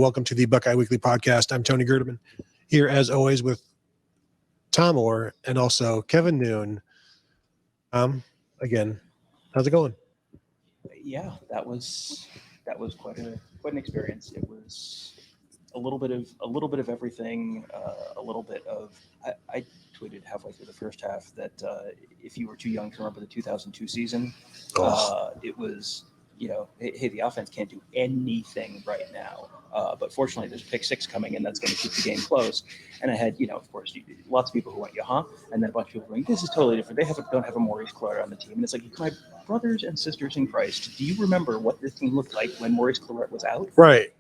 welcome to the Buckeye Weekly Podcast. I'm Tony Gerdeman, here as always with Tom Orr and also Kevin Noon. Again, how's it going? Yeah, that was quite an experience. It was a little bit of everything. A little bit of I tweeted halfway through the first half that if you were too young to remember the 2002 season, it was, hey, the offense can't do anything right now. But fortunately, there's pick six coming, and that's going to keep the game close. And I had, of course, lots of people who went, and then a bunch of people going, this is totally different. They don't have a Maurice Clarett on the team. And it's like, my brothers and sisters in Christ, do you remember what this team looked like when Maurice Clarett was out? Right.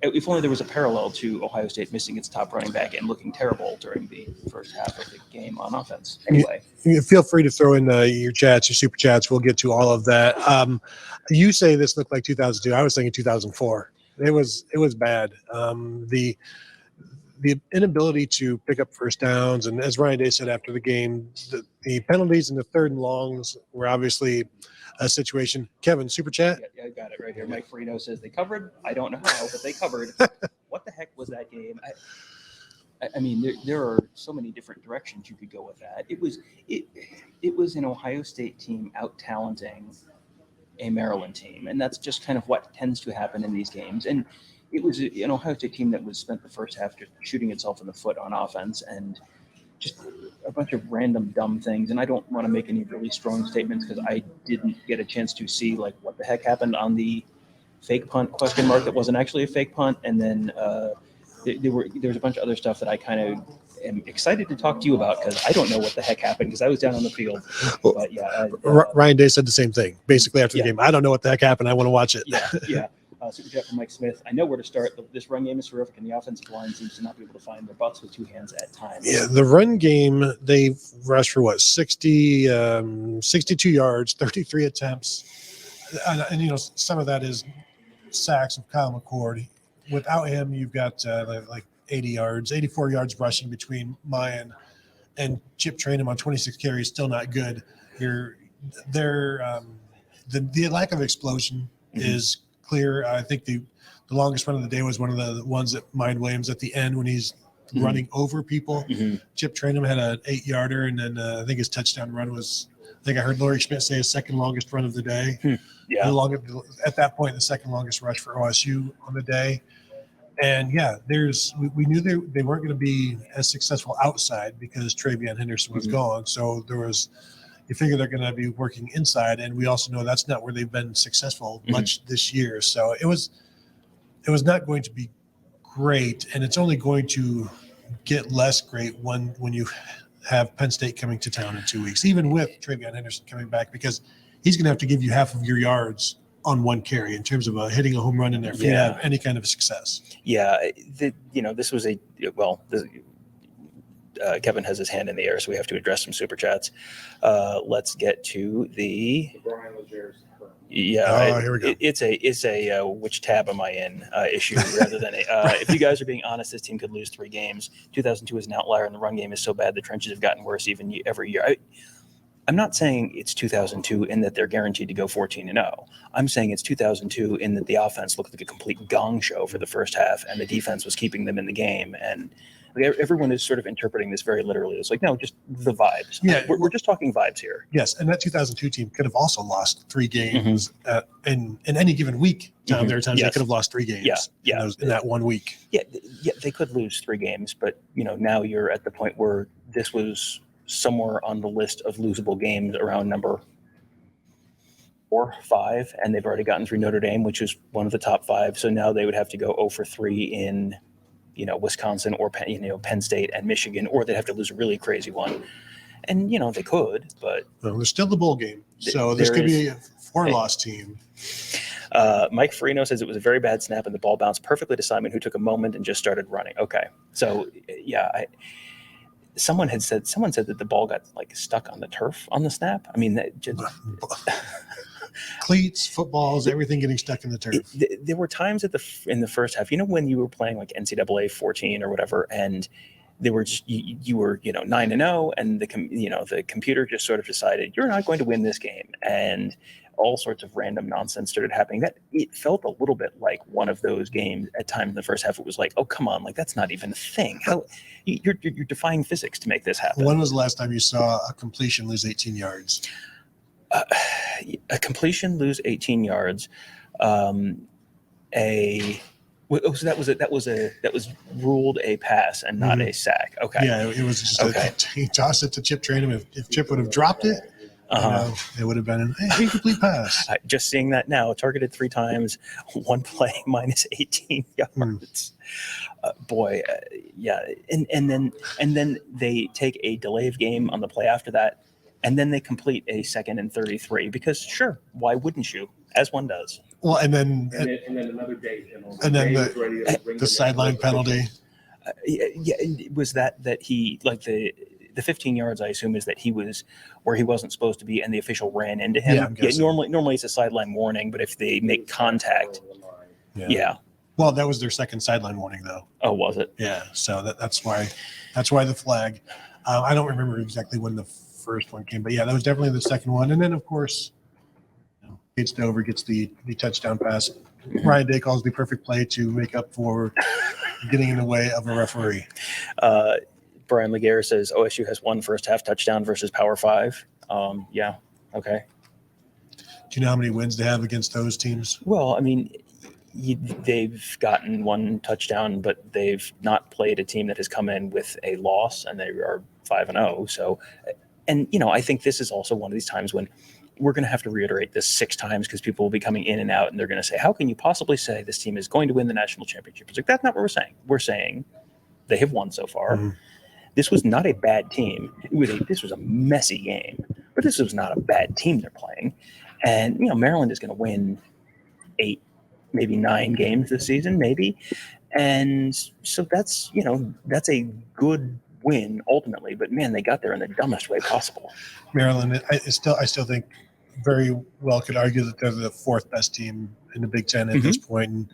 If only there was a parallel to Ohio State missing its top running back and looking terrible during the first half of the game on offense. Anyway. You feel free to throw in your chats, your super chats. We'll get to all of that. You say this looked like 2002. I was thinking 2004. It was bad. The inability to pick up first downs, and as Ryan Day said after the game, the penalties in the third and longs were obviously a situation. Kevin, super chat? Yeah, I got it right here. Mike Farino says they covered. I don't know how, but they covered. What the heck was that game? I mean, there are so many different directions you could go with that. It was an Ohio State team out-talenting a Maryland team, and that's just kind of what tends to happen in these games. And it was an Ohio State team that was spent the first half just shooting itself in the foot on offense and just a bunch of random dumb things. And I don't want to make any really strong statements because I didn't get a chance to see what the heck happened on the fake punt question mark that wasn't actually a fake punt. And then there's a bunch of other stuff that I kind of am excited to talk to you about because I don't know what the heck happened because I was down on the field. But yeah, Ryan Day said the same thing basically after the game. I don't know what the heck happened. I want to watch it. Yeah. Super chat from Mike Smith. I know where to start. This run game is terrific, and the offensive line seems to not be able to find their butts with two hands at times. Yeah, the run game, they rushed for 62 yards, 33 attempts. And some of that is sacks of Kyle McCord. Without him, you've got 80 yards, 84 yards rushing between Mayan and Chip Trainum on 26 carries, still not good. The lack of explosion is clear. I think the longest run of the day was one of the ones that Mind Williams at the end when he's running over people. Chip Trainum had an 8-yarder, and then I think his touchdown run was, I think I heard Laurie Schmidt say his second longest run of the day. Yeah. At that point, the second longest rush for OSU on the day. And we knew they weren't going to be as successful outside because Travion Henderson was gone. So you figure they're going to be working inside, and we also know that's not where they've been successful much this year. So it was not going to be great, and it's only going to get less great when you have Penn State coming to town in 2 weeks, even with Travion Henderson coming back, because he's going to have to give you half of your yards on one carry in terms of hitting a home run in there if you have any kind of success. Yeah, this was Kevin has his hand in the air, so we have to address some super chats. Let's get to the. Yeah, here we go. It's a which tab am I in issue rather than if you guys are being honest, this team could lose 3 games. 2002 is an outlier, and the run game is so bad the trenches have gotten worse every year. I'm not saying it's 2002 in that they're guaranteed to go 14-0. I'm saying it's 2002 in that the offense looked like a complete gong show for the first half, and the defense was keeping them in the game. And everyone is sort of interpreting this very literally. It's like, no, just the vibes. Yeah, we're just talking vibes here. Yes, and that 2002 team could have also lost 3 games in any given week. There are times they could have lost 3 games in that 1 week. Yeah, they could lose 3 games, but now you're at the point where this was somewhere on the list of losable games around number 4, 5, and they've already gotten through Notre Dame, which is one of the top 5. So now they would have to go 0 for 3 in Wisconsin or Penn State and Michigan, or they'd have to lose a really crazy one. And they could, but there's still the bowl game, so this could be a 4-loss team. Mike Farino says it was a very bad snap and the ball bounced perfectly to Simon, who took a moment and just started running. Okay, so someone said that the ball got stuck on the turf on the snap. I mean, that just cleats, footballs, everything getting stuck in the turf. There were times in the first half, when you were playing NCAA 14 or whatever, and they were just, you were 9-0, and the computer just sort of decided you're not going to win this game, and all sorts of random nonsense started happening. That it felt a little bit like one of those games at times in the first half. It was like, oh, come on, like that's not even a thing. How you're defying physics to make this happen. When was the last time you saw a completion lose 18 yards? A completion lose 18 yards. That was ruled a pass and not a sack. Okay. Yeah, it was just he tossed it to Chip Trainum. If Chip would have dropped it, it would have been an incomplete pass. Just seeing that now, targeted 3 times, one play minus 18 yards. Yeah, and then they take a delay of game on the play after that, and then they complete a 2nd and 33 because sure, why wouldn't you? As one does. Well, and then another day penalty. And then the sideline penalty. Was that he like the 15 yards? I assume is that he was where he wasn't supposed to be, and the official ran into him. Yeah, normally it's a sideline warning, but if they make contact, Well, that was their second sideline warning, though. Oh, was it? Yeah. So that's why the flag. I don't remember exactly when the first one came, but yeah, that was definitely the second one. And then of course, Gates Dover gets the touchdown pass. Ryan Day calls the perfect play to make up for getting in the way of a referee. Brian Laguerre says OSU has one first half touchdown versus Power 5. Yeah. Okay. Do you know how many wins they have against those teams? Well, I mean, they've gotten one touchdown, but they've not played a team that has come in with a loss, and they are 5-0. So, and I think this is also one of these times when we're going to have to reiterate this 6 times because people will be coming in and out, and they're going to say, how can you possibly say this team is going to win the national championship? It's like, that's not what we're saying. We're saying they have won so far. Mm-hmm. This was not a bad team. This was a messy game, but this was not a bad team they're playing. And, Maryland is going to win 8, maybe 9 games this season, maybe. And so that's a good win ultimately, but man, they got there in the dumbest way possible. Maryland, I still think very well could argue that they're the 4th best team in the Big Ten at this point. And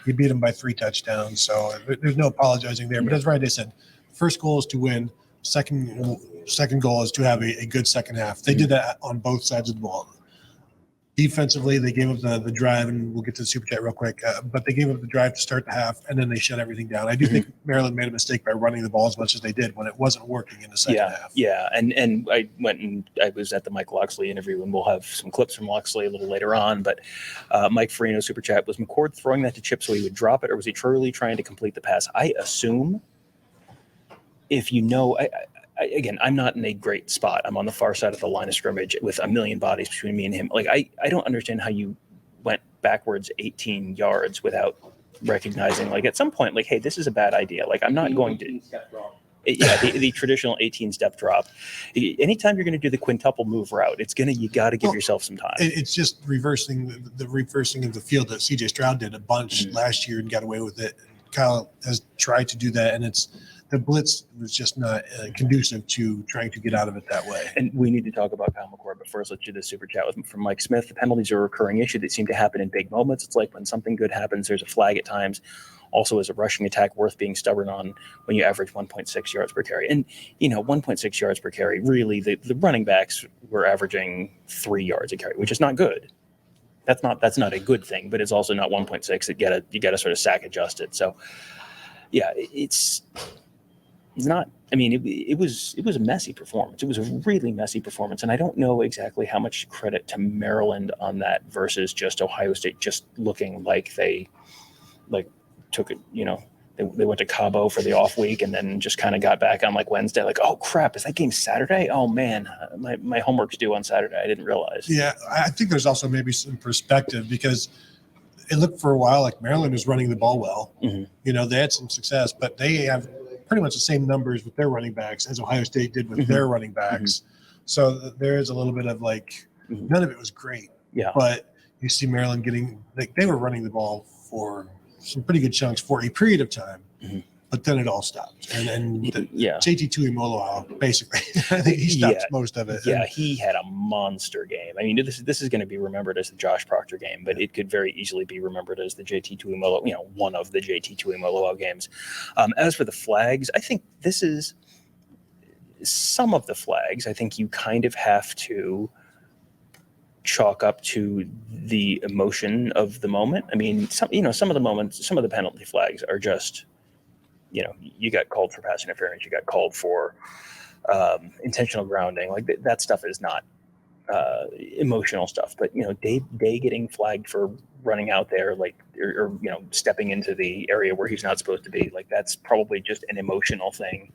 you beat them by 3 touchdowns. So there's no apologizing there. But as Ryan said, first goal is to win. Second goal is to have a good second half. They did that on both sides of the ball. Defensively, they gave up the drive, and we'll get to the super chat real quick, but they gave up the drive to start the half, and then they shut everything down. I do think Maryland made a mistake by running the ball as much as they did when it wasn't working in the second half. Yeah, and I went and I was at the Mike Loxley interview, and we'll have some clips from Loxley a little later on, but Mike Farino super chat, was McCord throwing that to Chip so he would drop it, or was he truly trying to complete the pass? I assume if again, I'm not in a great spot. I'm on the far side of the line of scrimmage with a million bodies between me and him. Like, I don't understand how you went backwards 18 yards without recognizing, like, at some point, like, hey, this is a bad idea. Like, I'm not going to. Yeah, the traditional 18-step drop. Anytime you're going to do the quintuple move route, you got to give yourself some time. It's just reversing the reversing of the field that C.J. Stroud did a bunch last year and got away with it. Kyle has tried to do that, and the blitz was just not conducive to trying to get out of it that way. And we need to talk about Kyle McCord, but first let's do this super chat from Mike Smith. The penalties are a recurring issue that seem to happen in big moments. It's like when something good happens, there's a flag at times. Also, is a rushing attack worth being stubborn on when you average 1.6 yards per carry? And, 1.6 yards per carry, really, the running backs were averaging 3 yards a carry, which is not good. That's not a good thing, but it's also not 1.6. You got to sort of sack adjust it. So, yeah, it's not. I mean, it was a messy performance. It was a really messy performance, and I don't know exactly how much credit to Maryland on that versus just Ohio State just looking like they took it. They went to Cabo for the off week and then just kind of got back on like Wednesday. Like, oh crap, is that game Saturday? Oh man, my homework's due on Saturday. I didn't realize. Yeah, I think there's also maybe some perspective because it looked for a while like Maryland was running the ball well. Mm-hmm. They had some success, but they have pretty much the same numbers with their running backs as Ohio State did with their running backs. Mm-hmm. So there is a little bit of none of it was great. Yeah. But you see Maryland getting they were running the ball for some pretty good chunks for a period of time, but then it all stopped. And JT Tuimoloau, basically, I think he stopped most of it. Yeah, he had a monster game. I mean, this is going to be remembered as the Josh Proctor game, but it could very easily be remembered as the JT Tuimoloau, one of the JT Tuimoloau games. As for the flags, I think this is some of the flags. I think you kind of have to chalk up to the emotion of the moment. I mean, some of the moments, some of the penalty flags are just, you got called for pass interference, you got called for intentional grounding. Like that stuff is not emotional stuff. But Day getting flagged for running out there, like or stepping into the area where he's not supposed to be, like that's probably just an emotional thing.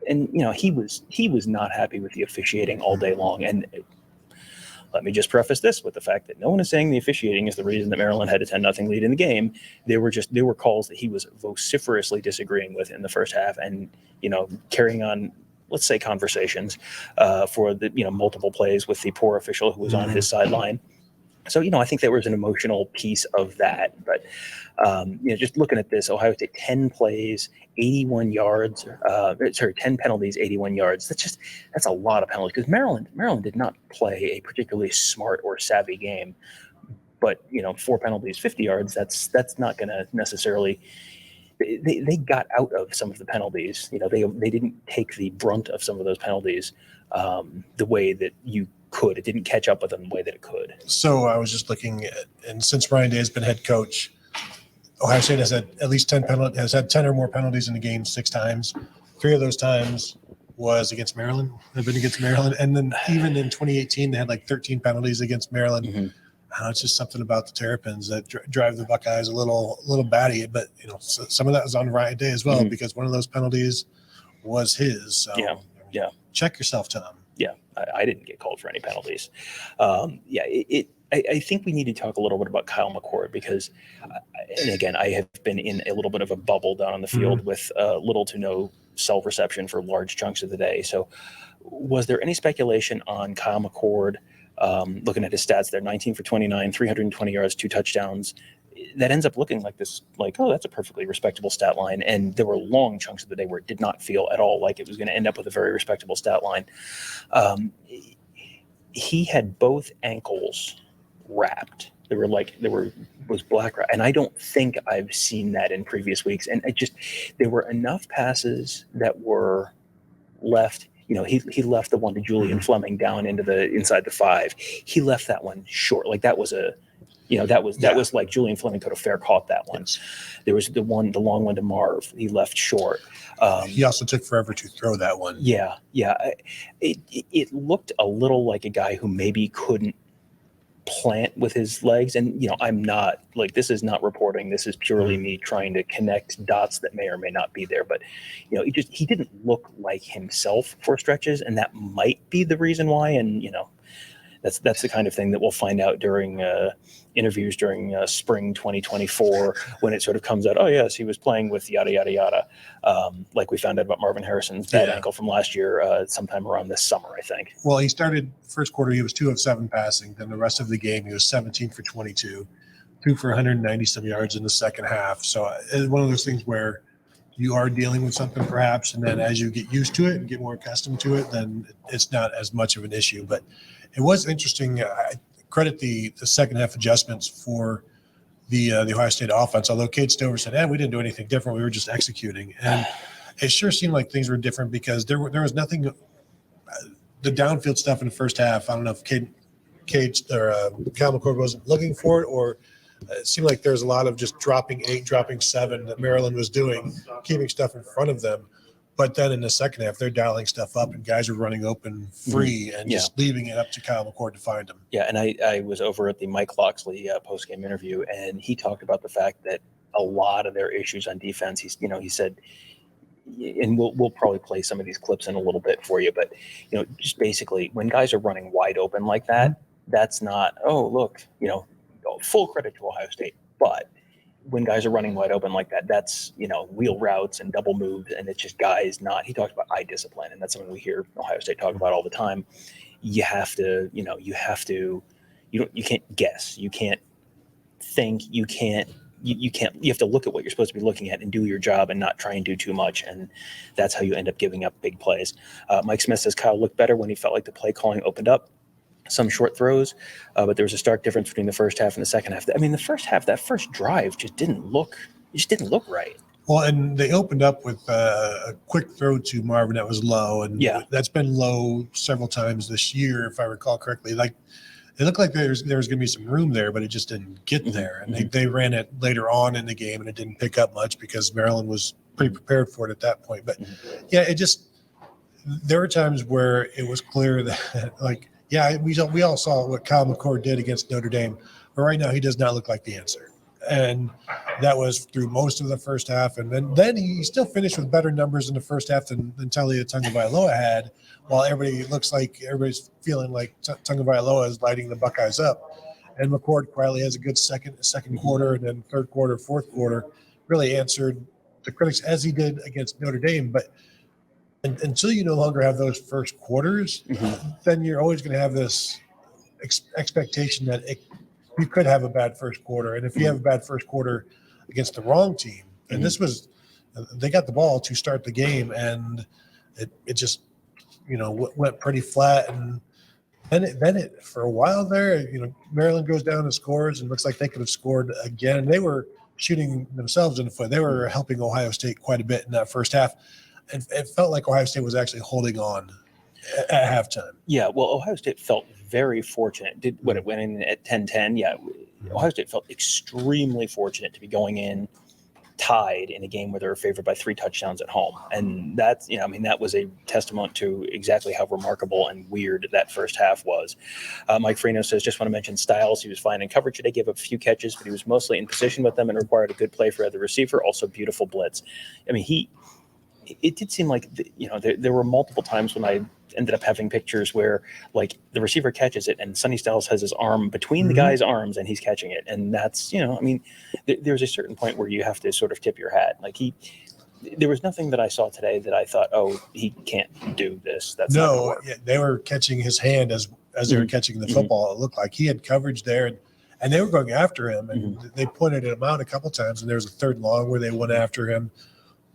And he was not happy with the officiating all day long. And let me just preface this with the fact that no one is saying the officiating is the reason that Maryland had a 10-0 lead in the game. There were calls that he was vociferously disagreeing with in the first half, and carrying on, let's say, conversations for the multiple plays with the poor official who was on his sideline. So, I think there was an emotional piece of that. But, just looking at this, Ohio State, 10 plays, 81 yards, 10 penalties, 81 yards. That's a lot of penalties, because Maryland did not play a particularly smart or savvy game. But, 4 penalties, 50 yards, that's not going to necessarily – they got out of some of the penalties. They didn't take the brunt of some of those penalties the way that you could. It didn't catch up with them the way that it could. So I was just looking at, and since Ryan Day has been head coach, Ohio State has had at least 10 or more penalties in the game 6 times. 3 of those times was against Maryland. They've been against Maryland. And then even in 2018, they had like 13 penalties against Maryland. Mm-hmm. It's just something about the Terrapins that drive the Buckeyes a little batty. But, some of that was on Ryan Day as well, because one of those penalties was his. So, yeah. Check yourself, Tom. Yeah, I didn't get called for any penalties. I think we need to talk a little bit about Kyle McCord, because, and again, I have been in a little bit of a bubble down on the field with little to no self-reception for large chunks of the day. So was there any speculation on Kyle McCord, looking at his stats there, 19 for 29, 320 yards, 2 touchdowns, that ends up looking like this, like, oh, that's a perfectly respectable stat line. And there were long chunks of the day where it did not feel at all like it was going to end up with a very respectable stat line. He had both ankles wrapped. There was black wrap, and I don't think I've seen that in previous weeks. And there were enough passes that were left. He left the one to Julian Fleming down inside the 5. He left that one short. Like that was that was like Julian Fleming could have fair caught that one. Yes. There was the long one to Marv. He left short. He also took forever to throw that one. Yeah. It looked a little like a guy who maybe couldn't plant with his legs. And, I'm not like, this is not reporting. This is purely me trying to connect dots that may or may not be there. But, he didn't look like himself for stretches. And that might be the reason why. And, that's the kind of thing that we'll find out during interviews during spring 2024, when it sort of comes out, oh, yes, he was playing with yada, yada, yada. Like we found out about Marvin Harrison's bad ankle from last year sometime around this summer, I think. Well, he started first quarter, he was 2 of 7 passing. Then the rest of the game, he was 17 for 22, 2 for 190 some yards in the second half. So it's one of those things where you are dealing with something perhaps, and then as you get used to it and get more accustomed to it, then it's not as much of an issue. But it was interesting. I credit the second half adjustments for the Ohio State offense, although Cade Stover said, we didn't do anything different. We were just executing. And it sure seemed like things were different, because there was nothing the downfield stuff in the first half. I don't know if Cade or Kyle McCord wasn't looking for it, or it seemed like there's a lot of just dropping 8, dropping 7 that Maryland was doing, keeping stuff in front of them. But then in the second half, they're dialing stuff up, and guys are running open free and just leaving it up to Kyle McCord to find them. Yeah, and I was over at the Mike Loxley post-game interview, and he talked about the fact that a lot of their issues on defense, he said, and we'll probably play some of these clips in a little bit for you, but just basically when guys are running wide open like that, that's not, full credit to Ohio State, but when guys are running wide open like that, that's, wheel routes and double moves, and it's just guys not – he talked about eye discipline, and that's something we hear Ohio State talk about all the time. You have to, you can't guess. You can't think. You have to look at what you're supposed to be looking at and do your job and not try and do too much, and that's how you end up giving up big plays. Mike Smith says Kyle looked better when he felt like the play calling opened up. Some short throws, but there was a stark difference between the first half and the second half. I mean, the first half, that first drive just didn't look right. Well, and they opened up with a quick throw to Marvin that was low, and that's been low several times this year, if I recall correctly. Like it looked like there was going to be some room there, but it just didn't get there. And they ran it later on in the game, and it didn't pick up much because Maryland was pretty prepared for it at that point. But yeah, it just there were times where it was clear that we all saw what Kyle McCord did against Notre Dame, but right now he does not look like the answer. And that was through most of the first half. And then he still finished with better numbers in the first half than Talia Tagovailoa had, while everybody's feeling like Tagovailoa is lighting the Buckeyes up. And McCord quietly has a good second quarter, and then third quarter, fourth quarter, really answered the critics as he did against Notre Dame. But until you no longer have those first quarters, then you're always going to have this expectation that you could have a bad first quarter. And if you have a bad first quarter against the wrong team, and they got the ball to start the game, and it just, went pretty flat. And then it for a while there, Maryland goes down and scores, and looks like they could have scored again. And they were shooting themselves in the foot. They were helping Ohio State quite a bit in that first half. And it felt like Ohio State was actually holding on at halftime. Yeah, well, Ohio State felt very fortunate. When it went in at 10-10, Ohio State felt extremely fortunate to be going in tied in a game where they were favored by 3 touchdowns at home. And that's, that was a testament to exactly how remarkable and weird that first half was. Mike Freno says, just want to mention Styles. He was fine in coverage today, gave up a few catches, but he was mostly in position with them and required a good play for the receiver. Also beautiful blitz. It did seem like, there were multiple times when I ended up having pictures where, like, the receiver catches it and Sonny Styles has his arm between the guy's arms and he's catching it. And that's, there's a certain point where you have to sort of tip your hat. Like there was nothing that I saw today that I thought, oh, he can't do this. That's not gonna work. They were catching his hand as they were catching the football. It looked like he had coverage there, and they were going after him, and they pointed him out a couple times, and there was a third and long where they went after him.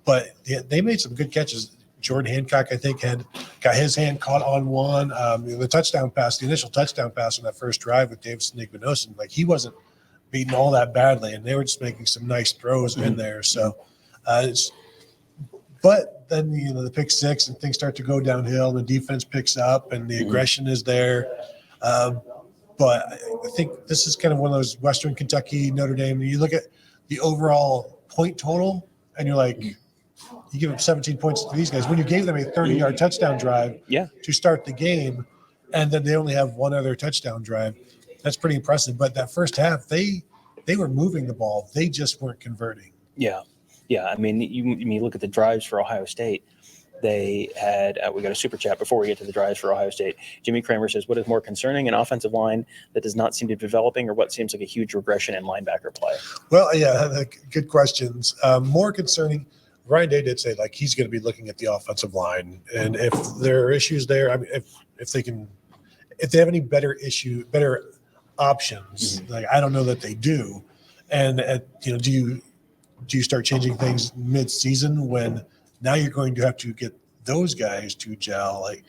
But they made some good catches. Jordan Hancock, I think, had got his hand caught on one. The initial touchdown pass on that first drive with Davis and Igbenogson, like he wasn't beaten all that badly, and they were just making some nice throws in there. So, but then the pick six and things start to go downhill. The defense picks up, and the aggression is there. But I think this is kind of one of those Western Kentucky, Notre Dame. You look at the overall point total, and you're like, you give up 17 points to these guys when you gave them a 30-yard touchdown drive to start the game, and then they only have one other touchdown drive. That's pretty impressive. But that first half, they were moving the ball. They just weren't converting. Yeah. I mean, you look at the drives for Ohio State. They had we got a super chat before we get to the drives for Ohio State. Jimmy Kramer says, what is more concerning, an offensive line that does not seem to be developing, or what seems like a huge regression in linebacker play? Well, yeah, good questions. More concerning, Ryan Day did say, like, he's going to be looking at the offensive line, and if there are issues there, I mean, if they have any better options, like, I don't know that they do. And do you start changing things mid-season when now you're going to have to get those guys to gel? Like,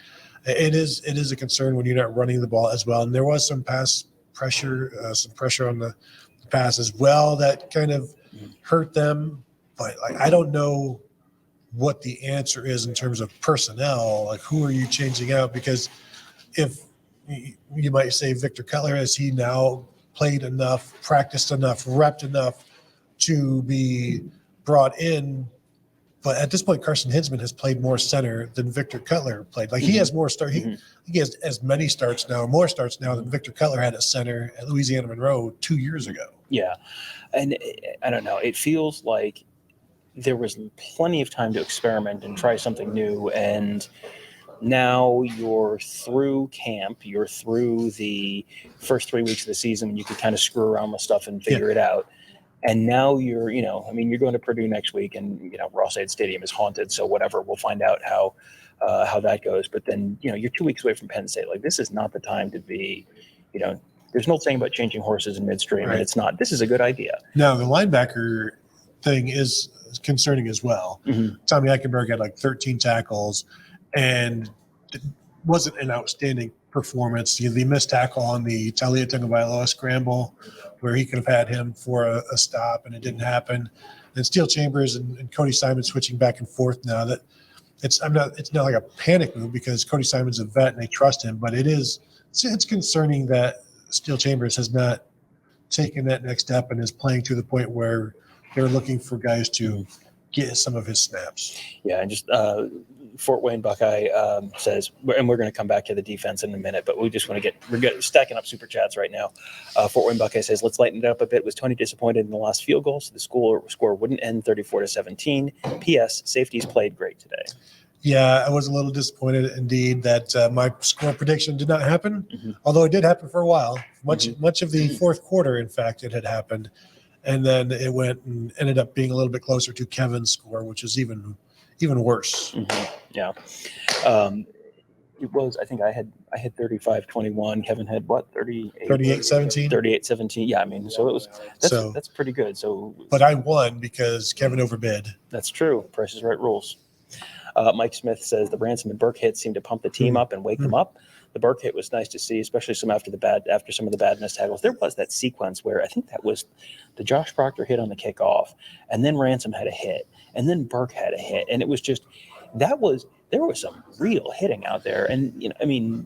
it is a concern when you're not running the ball as well. And there was some pass pressure, some pressure on the pass as well that kind of hurt them. But like, I don't know what the answer is in terms of personnel. Like, who are you changing out? Because if you might say Victor Cutler, has he now played enough, practiced enough, repped enough to be brought in? But at this point, Carson Hinsman has played more center than Victor Cutler played. Like, he has more start. He has as many starts now, more starts now than Victor Cutler had at center at Louisiana Monroe 2 years ago. Yeah, and I don't know. It feels like there was plenty of time to experiment and try something new, and now you're through camp, you're through the first 3 weeks of the season, and you can kind of screw around with stuff and figure it out. And now you're going to Purdue next week, and Ross-Ade Stadium is haunted, so whatever, we'll find out how that goes. But then you're 2 weeks away from Penn State. Like, this is not the time to be, there's no saying about changing horses in midstream, right. And it's not. This is a good idea. Now the linebacker thing is concerning as well. Tommy Eichenberg had like 13 tackles, and wasn't an outstanding performance. The missed tackle on the Talia Tagovailoa scramble, where he could have had him for a stop, and it didn't happen. And Steel Chambers and Cody Simon switching back and forth now. That it's not like a panic move because Cody Simon's a vet and they trust him, but it's concerning that Steel Chambers has not taken that next step and is playing to the point where they're looking for guys to get some of his snaps. Yeah, and just Fort Wayne Buckeye says, and we're going to come back to the defense in a minute, but we just want to we're stacking up super chats right now. Fort Wayne Buckeye says, let's lighten it up a bit. Was Tony disappointed in the last field goal, so the score wouldn't end 34-17? P.S. Safeties played great today. Yeah, I was a little disappointed indeed that my score prediction did not happen, although it did happen for a while. Much of the fourth quarter, in fact, it had happened. And then it went and ended up being a little bit closer to Kevin's score, which is even worse. Yeah. It was, I think I had 35-21. Kevin had what, 38-17? 38-17. Yeah, I mean, so that's pretty good. So, but I won because Kevin overbid. That's true. Price is Right rules. Mike Smith says the Ransom and Burke hits seemed to pump the team up and wake them up. The Burke hit was nice to see, especially after some of the bad missed tackles. There was that sequence where I think that was the Josh Proctor hit on the kickoff, and then Ransom had a hit, and then Burke had a hit, and it was just there was some real hitting out there. And I mean,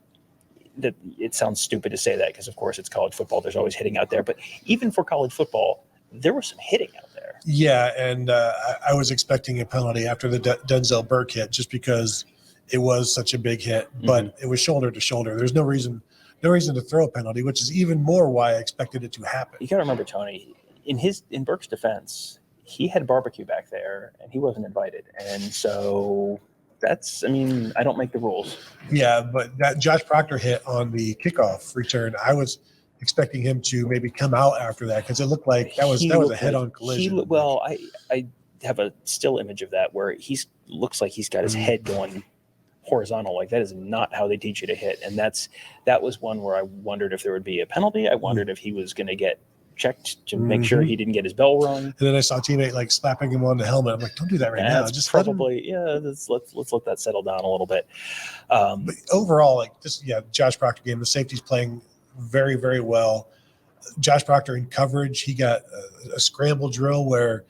that it sounds stupid to say that because of course it's college football. There's always hitting out there, but even for college football, there was some hitting out there. Yeah, and I was expecting a penalty after the Denzel Burke hit just because it was such a big hit, but it was shoulder to shoulder. There's no reason to throw a penalty, which is even more why I expected it to happen. You got to remember, Tony, in Burke's defense, he had barbecue back there and he wasn't invited. And so I don't make the rules. Yeah, but that Josh Proctor hit on the kickoff return, I was expecting him to maybe come out after that because it looked like that was a head-on collision. I have a still image of that where looks like he's got his head going horizontal. Like that is not how they teach you to hit. And that was one where I wondered if there would be a penalty. I wondered if he was going to get checked to make sure he didn't get his bell rung. And then I saw a teammate slapping him on the helmet. I'm like, don't do that now. Just probably, let's let that settle down a little bit. But overall, Josh Proctor game, the safety's playing very, very well. Josh Proctor in coverage, he got a scramble drill where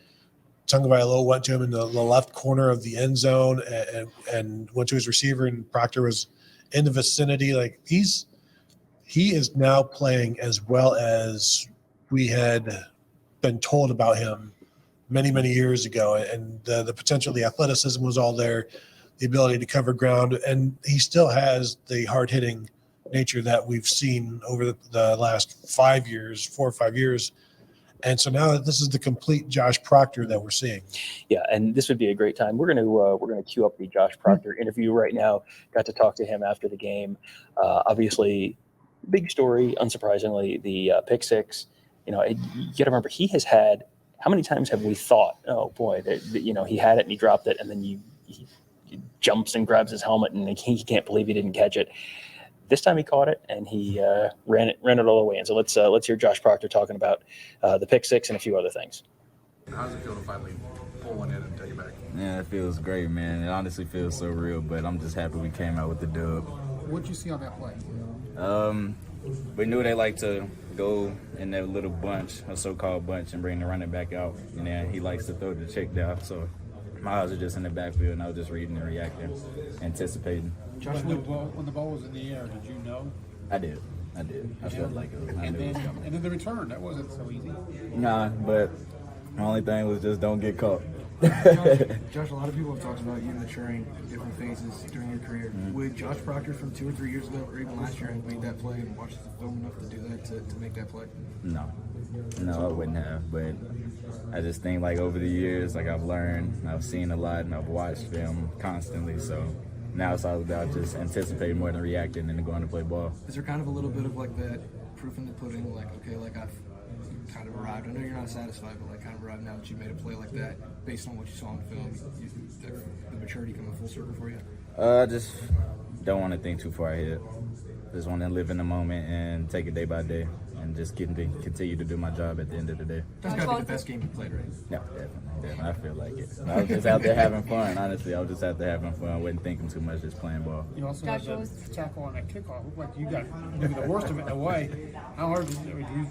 Tagovailoa went to him in the left corner of the end zone and went to his receiver, and Proctor was in the vicinity. Like he is now playing as well as we had been told about him many, many years ago. And the potential, the athleticism was all there, the ability to cover ground, and he still has the hard-hitting nature that we've seen over the last 4 or 5 years. And so now this is the complete Josh Proctor that we're seeing. Yeah, and this would be a great time. We're gonna queue up the Josh Proctor interview right now. Got to talk to him after the game. Obviously, big story. Unsurprisingly, the pick six. You got to remember he has had. How many times have we thought, oh boy, he had it and he dropped it, and then he jumps and grabs his helmet and he can't believe he didn't catch it. This time he caught it and he ran it all the way in. So let's hear Josh Proctor talking about the pick six and a few other things. How does it feel to finally pull one in and take it back? Yeah, it feels great, man. It honestly feels so real, but I'm just happy we came out with the dub. What'd you see on that play? We knew they like to go in that little bunch, a so-called bunch, and bring the running back out. And then he likes to throw the check down. So my eyes are just in the backfield, and I was just reading and reacting, anticipating. Josh, when the ball was in the air, did you know? I did. I felt like it was. And then the return, that wasn't so easy. Nah, but my only thing was just don't get caught. Josh, a lot of people have talked about you maturing in different phases during your career. Would Josh Proctor from 2 or 3 years ago, or even last year, have made that play and watched the film enough to do that to make that play? No, I wouldn't have. But I just think over the years, I've learned, I've seen a lot, and I've watched film constantly. So now it's all about just anticipating more than reacting and going to play ball. Is there kind of a little bit of that proof in the pudding? I've kind of arrived. I know you're not satisfied, but kind of arrived now that you made a play like that based on what you saw on film. The maturity coming full circle for you. I just don't want to think too far ahead. Just want to live in the moment and take it day by day. and just continue to do my job at the end of the day. That's got to be the best game you played, right? No, definitely. I feel like it. I was just out there having fun, honestly. I was just out there having fun. I wasn't thinking too much, just playing ball. You also had the tackle on that kickoff. Looked like you got maybe the worst of it in a way. How hard did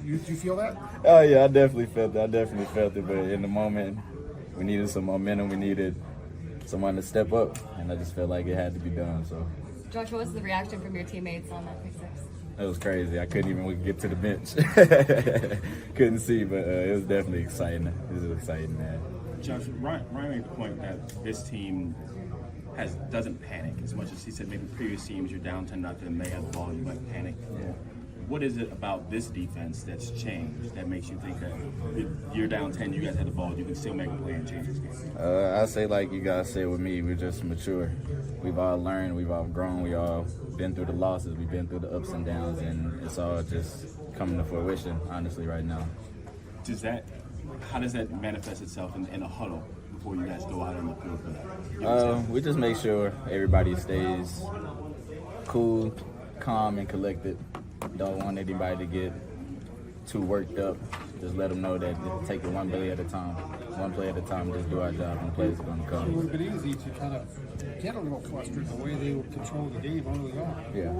you feel that? Oh, yeah, I definitely felt it. But in the moment, we needed some momentum. We needed someone to step up, and I just felt like it had to be done. So Josh, what was the reaction from your teammates on that pick six? it was crazy. I couldn't even get to the bench. Couldn't see, but it was definitely exciting. It was exciting, man. Josh, Ryan made the point that this team doesn't panic as much as he said maybe previous teams, you're down 10-0, they have the ball, you might panic. Yeah. What is it about this defense that's changed that makes you think that if you're down 10, you guys have the ball, you can still make a play and change this game? I say like you guys said with me, we're just mature. We've all learned, we've all grown, we all been through the losses, we've been through the ups and downs, and it's all just coming to fruition, honestly, right now. How does that manifest itself in a huddle before you guys go out on the field for that? We just make sure everybody stays cool, calm, and collected. Don't want anybody to get too worked up. Just let them know that take it one play at a time. One play at a time, just do our job, and the plays are going to It come. would have been easy to kind of get a little flustered the way they would control the game early on. Yeah.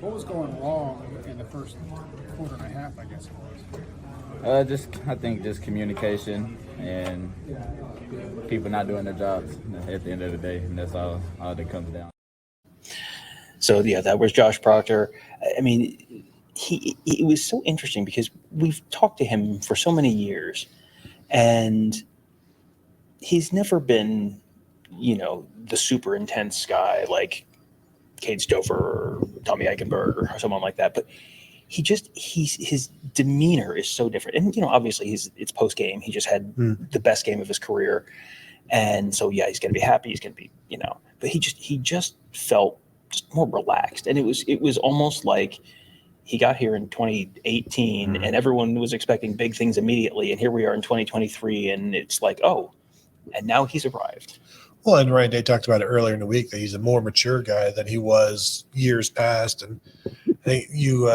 What was going wrong in the first quarter and a half, I guess it was? I think just communication and people not doing their jobs at the end of the day, and that's all that comes down. So yeah, that was Josh Proctor. I mean, it was so interesting because we've talked to him for so many years, and he's never been, the super intense guy like Cade Stover or Tommy Eichenberg or someone like that. But his demeanor is so different. And obviously it's post game. He just had the best game of his career, and so yeah, he's gonna be happy. He's gonna be, but he just felt just more relaxed, and it was almost like he got here in 2018 and everyone was expecting big things immediately, and here we are in 2023, and it's like, oh, and now he's arrived. Well, and Ryan Day talked about it earlier in the week that he's a more mature guy than he was years past, and I think you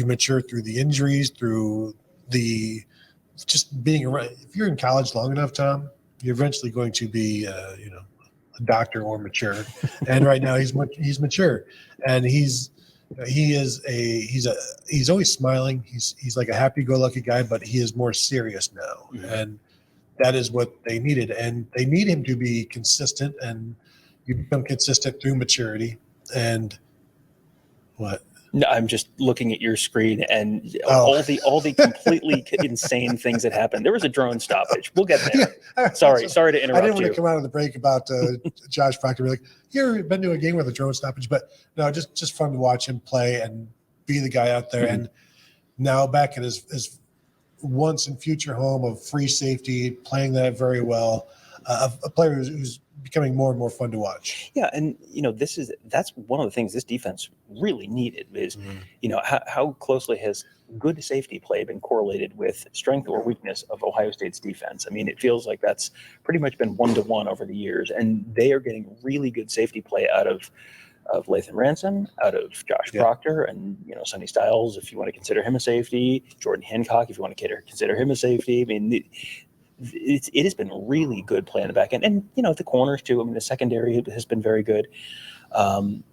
mature through the injuries, through the just being around. If you're in college long enough, Tom, you're eventually going to be a doctor or mature, and right now he's mature, and he's always smiling. He's like a happy-go-lucky guy, but he is more serious now, and that is what they needed. And they need him to be consistent, and you become consistent through maturity. And what? No, I'm just looking at your screen and all the completely insane things that happened. There was a drone stoppage. We'll get there. Yeah. Sorry to interrupt I didn't want you. to come out of the break about Josh Proctor. Be like, you ever been to a game with a drone stoppage? But no, just fun to watch him play and be the guy out there. And now back at his once and future home of free safety, playing that very well. A player who's becoming more and more fun to watch. Yeah, and that's one of the things this defense really needed is, how closely has good safety play been correlated with strength or weakness of Ohio State's defense? I mean, it feels like that's pretty much been 1-to-1 over the years, and they are getting really good safety play out of Lathan Ransom, out of Josh Proctor, and Sonny Styles, if you want to consider him a safety, Jordan Hancock, if you want to consider him a safety. I mean, it has been really good play in the back end, and the corners too. I mean, the secondary has been very good. What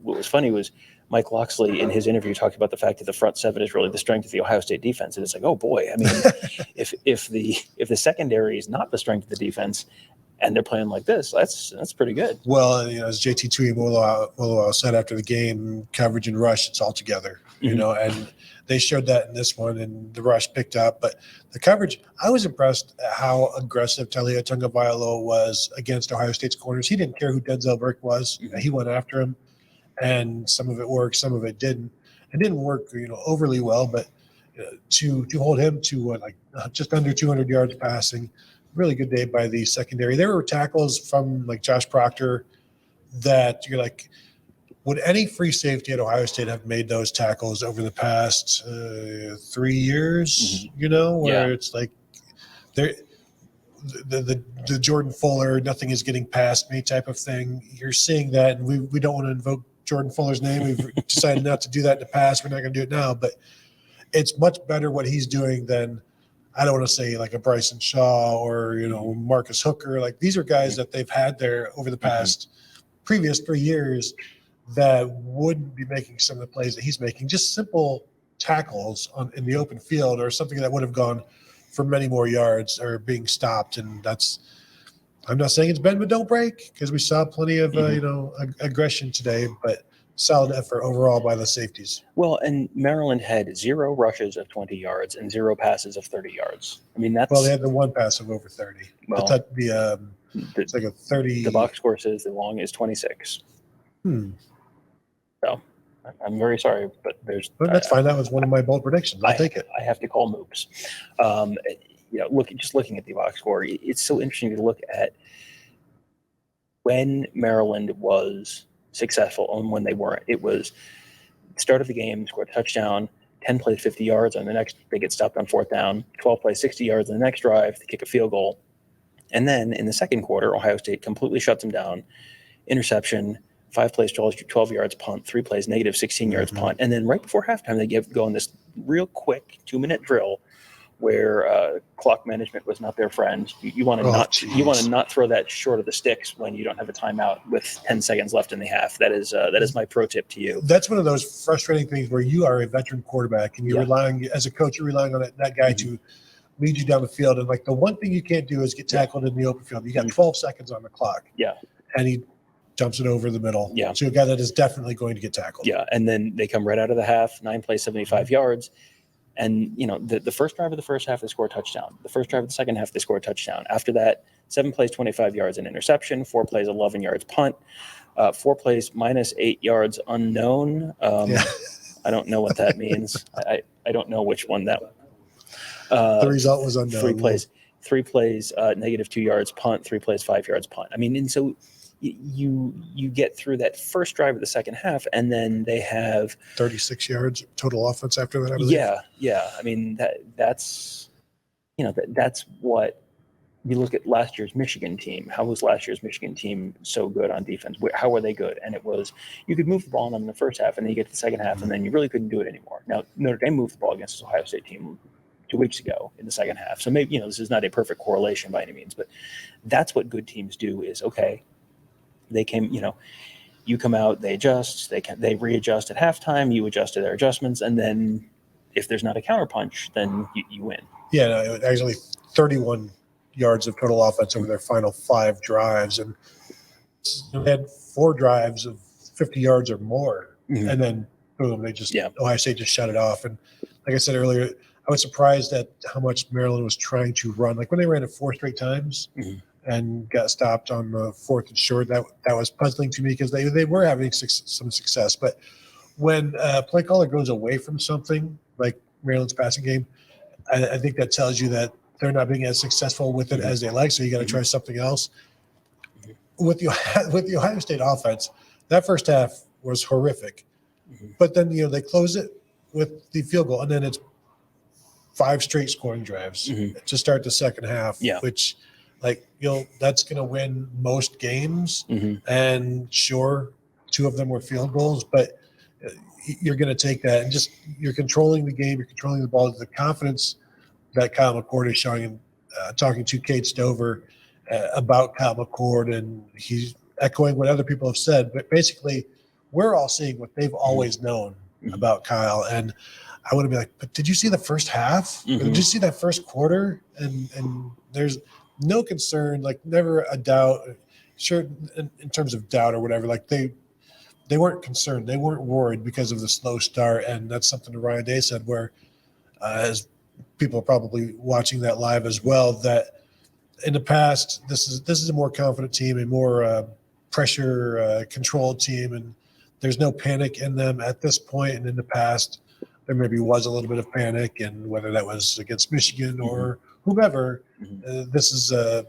was funny was Mike Loxley in his interview talked about the fact that the front seven is really the strength of the Ohio State defense, and it's like, oh boy, I mean, if the secondary is not the strength of the defense, and they're playing like this, that's pretty good. Well, as JT Tuimoloau said after the game, coverage and rush, it's all together, and they showed that in this one, and the rush picked up. But the coverage, I was impressed at how aggressive Talia Tagovailoa was against Ohio State's corners. He didn't care who Denzel Burke was. He went after him, and some of it worked, some of it didn't. It didn't work, overly well, but to hold him to just under 200 yards passing, really good day by the secondary. There were tackles from like Josh Proctor that you're like, would any free safety at Ohio State have made those tackles over the past 3 years? Where it's like the Jordan Fuller, nothing is getting past me type of thing. You're seeing that, and we don't want to invoke Jordan Fuller's name. We've decided not to do that in the past. We're not going to do it now, but it's much better what he's doing than, I don't want to say like a Bryson Shaw or, Marcus Hooker. Like, these are guys that they've had there over the past previous 3 years that wouldn't be making some of the plays that he's making. Just simple tackles in the open field or something that would have gone for many more yards or being stopped. And I'm not saying it's bend but don't break, because we saw plenty of aggression today, but solid effort overall by the safeties. Well, and Maryland had 0 rushes of 20 yards and 0 passes of 30 yards. I mean, that's... Well, they had the one pass of over 30. Well, It's like a 30. The box score says the long is 26. So I'm very sorry, but That's fine. That was one of my bold predictions. I'll take it. I have to call moops. Looking at the box score, it's so interesting to look at when Maryland was successful and when they weren't. It was start of the game, scored a touchdown, 10 plays 50 yards. On the next, they get stopped on 4th down, 12 plays 60 yards. On the next drive, they kick a field goal. And then in the second quarter, Ohio State completely shuts them down. Interception, 5 plays, 12 yards, punt, 3 plays, negative 16 yards, punt. And then right before halftime, they go on this real quick 2-minute drill where clock management was not their friend. You want to not throw that short of the sticks when you don't have a timeout with 10 seconds left in the half. That is my pro tip to you. That's one of those frustrating things where you are a veteran quarterback and you're relying, as a coach, you're relying on that guy to lead you down the field. And like, the one thing you can't do is get tackled in the open field. You got 12 seconds on the clock. Yeah. And he dumps it over the middle. Yeah. So a guy that is definitely going to get tackled. Yeah. And then they come right out of the half, 9 plays, 75 yards. And, the first drive of the first half, they score a touchdown. The first drive of the second half, they score a touchdown. After that, 7 plays, 25 yards, an interception, 4 plays, 11 yards, punt, 4 plays, minus 8 yards, unknown. I don't know what that means. I don't know which one that the result was unknown. 3 plays, negative 2 yards, punt, 3 plays, 5 yards, punt. I mean, and so you get through that first drive of the second half, and then they have 36 yards total offense after that, I believe. Yeah. I mean, that's what you look at last year's Michigan team. How was last year's Michigan team so good on defense? How were they good? And it was, you could move the ball on them in the first half, and then you get to the second half, and then you really couldn't do it anymore. Now, Notre Dame moved the ball against this Ohio State team 2 weeks ago in the second half. So maybe, this is not a perfect correlation by any means, but that's what good teams do is, okay, they came, you come out, they adjust, they readjust at halftime, you adjust to their adjustments, and then if there's not a counterpunch, then you win. Yeah, no, it was actually 31 yards of total offense over their final 5 drives, and they had 4 drives of 50 yards or more, and then boom, Ohio State just shut it off. And like I said earlier, I was surprised at how much Maryland was trying to run. Like when they ran it 4 straight times, and got stopped on the 4th and short. That was puzzling to me because they were having some success. But when play caller goes away from something like Maryland's passing game, I think that tells you that they're not being as successful with it as they like. So you got to try something else. With the Ohio State offense, that first half was horrific. But then they close it with the field goal, and then it's 5 straight scoring drives to start the second half, which. That's going to win most games. And sure, 2 of them were field goals, but you're going to take that and you're controlling the game. You're controlling the ball. The confidence that Kyle McCord is showing, and talking to Kate Stover about Kyle McCord, and he's echoing what other people have said. But basically, we're all seeing what they've always known about Kyle. And I want to be like, but did you see the first half? Or did you see that first quarter? And there's no concern, like never a doubt. Sure, in terms of doubt or whatever, like they weren't concerned. They weren't worried because of the slow start. And that's something that Ryan Day said, where as people are probably watching that live as well, that in the past, this is a more confident team, a more pressure controlled team, and there's no panic in them at this point. And in the past, there maybe was a little bit of panic, and whether that was against Michigan or whomever, this is a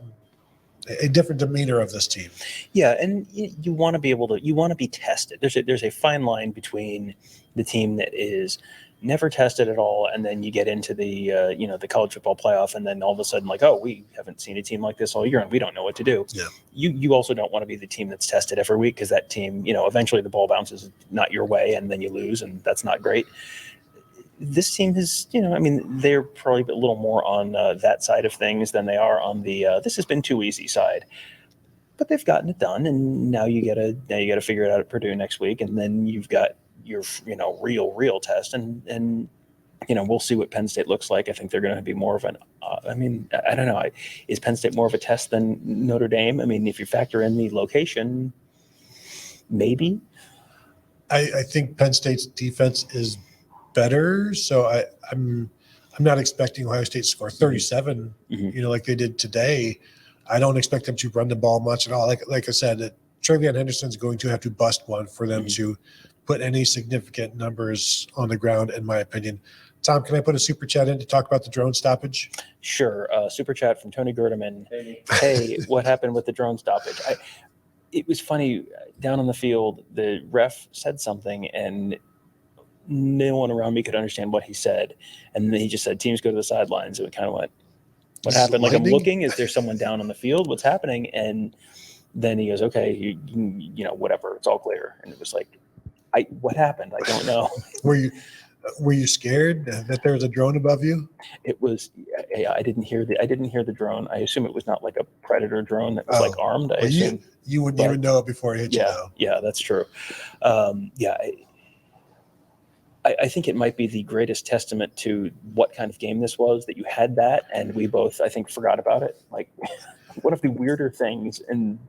different demeanor of this team. Yeah, and you want to be able to, you want to be tested. There's a fine line between the team that is never tested at all, and then you get into the the college football playoff, and then all of a sudden, like, oh, we haven't seen a team like this all year, and we don't know what to do. Yeah. You also don't want to be the team that's tested every week, because that team, eventually the ball bounces not your way, and then you lose, and that's not great. This team is, they're probably a little more on that side of things than they are on the this has been too easy side. But they've gotten it done, and now you gotta figure it out at Purdue next week, and then you've got your real test, and we'll see what Penn State looks like. I think they're going to be more of an I don't know, is Penn State more of a test than Notre Dame? I mean, if you factor in the location, maybe. I think Penn State's defense is better, so I'm not expecting Ohio State to score 37 like they did today. I don't expect them to run the ball much at all. Like I said, TreVeyon Henderson's going to have to bust one for them to put any significant numbers on the ground, in my opinion. Tom, can I put a super chat in to talk about the drone stoppage? Sure. Super chat from Tony Gerdeman. Hey, what happened with the drone stoppage? It was funny. Down on the field, the ref said something, and no one around me could understand what he said. And then he just said, teams go to the sidelines. And we kind of went, what happened? Like, I'm looking, is there someone down on the field? What's happening? And then he goes, okay, whatever, it's all clear. And it was like, what happened? I don't know. Were you scared that there was a drone above you? It was, I didn't hear the drone. I assume it was not like a Predator drone that was like armed. I assume you wouldn't even know it before it hit you. Yeah, that's true. I think it might be the greatest testament to what kind of game this was, that you had that, and we both, I think, forgot about it. Like, one of the weirder things you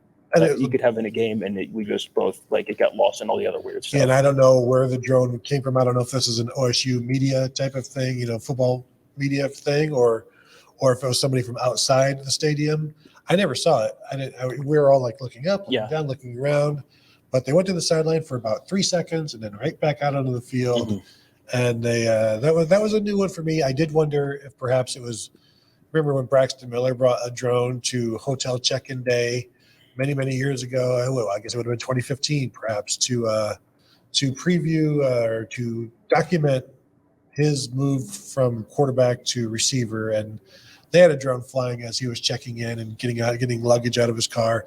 could have in a game, and we just both, like, it got lost in all the other weird stuff. And I don't know where the drone came from. I don't know if this is an OSU media type of thing, football media thing, or if it was somebody from outside the stadium. I never saw it. We were all like looking up, looking down, looking around. But they went to the sideline for about 3 seconds and then right back out onto the field. And they that was a new one for me. I did wonder if perhaps it was, remember when Braxton Miller brought a drone to hotel check-in day many, many years ago? I guess it would have been 2015 perhaps, to preview or to document his move from quarterback to receiver. And they had a drone flying as he was checking in and getting luggage out of his car.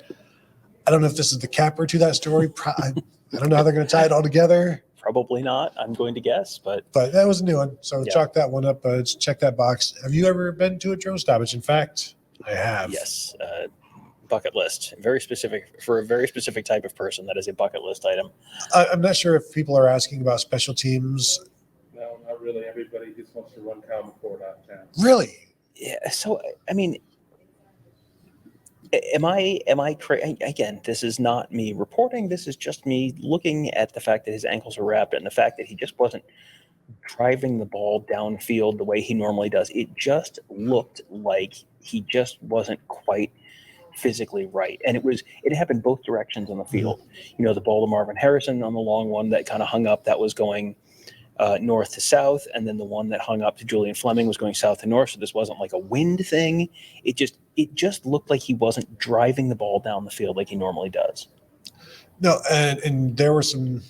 I don't know if this is the capper to that story. I don't know how they're going to tie it all together. Probably not, I'm going to guess. But that was a new one. So chalk that one up. Check that box. Have you ever been to a drone stoppage? In fact, I have. Yes. Bucket list. Very specific, for a very specific type of person. That is a bucket list item. I'm not sure if people are asking about special teams. No, not really. Everybody just wants to run Kyle McCord out of town. Really? Yeah. So, I mean, am I crazy? Again, this is not me reporting. This is just me looking at the fact that his ankles are wrapped and the fact that he just wasn't driving the ball downfield the way he normally does. It just looked like he just wasn't quite physically right. And it happened both directions on the field. The ball to Marvin Harrison on the long one that kind of hung up, that was going north to south, and then the one that hung up to Julian Fleming was going south to north. So this wasn't like a wind thing. It just looked like he wasn't driving the ball down the field like he normally does. No, and there were some,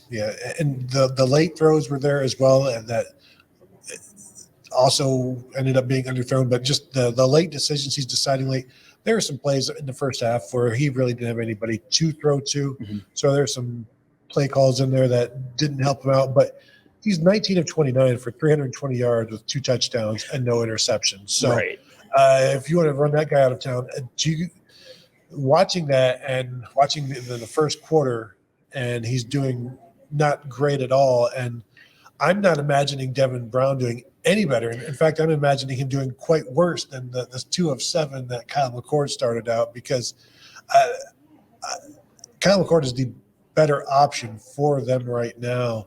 and the late throws were there as well, and that also ended up being underthrown. But just the late decisions he's deciding late. There were some plays in the first half where he really didn't have anybody to throw to. So there's some play calls in there that didn't help him out. But he's 19 of 29 for 320 yards with 2 touchdowns and no interceptions. So if you want to run that guy out of town, watching that and watching the first quarter, and he's doing not great at all. And I'm not imagining Devin Brown doing any better. In fact, I'm imagining him doing quite worse than the 2 of 7 that Kyle McCord started out, because Kyle McCord is the better option for them right now.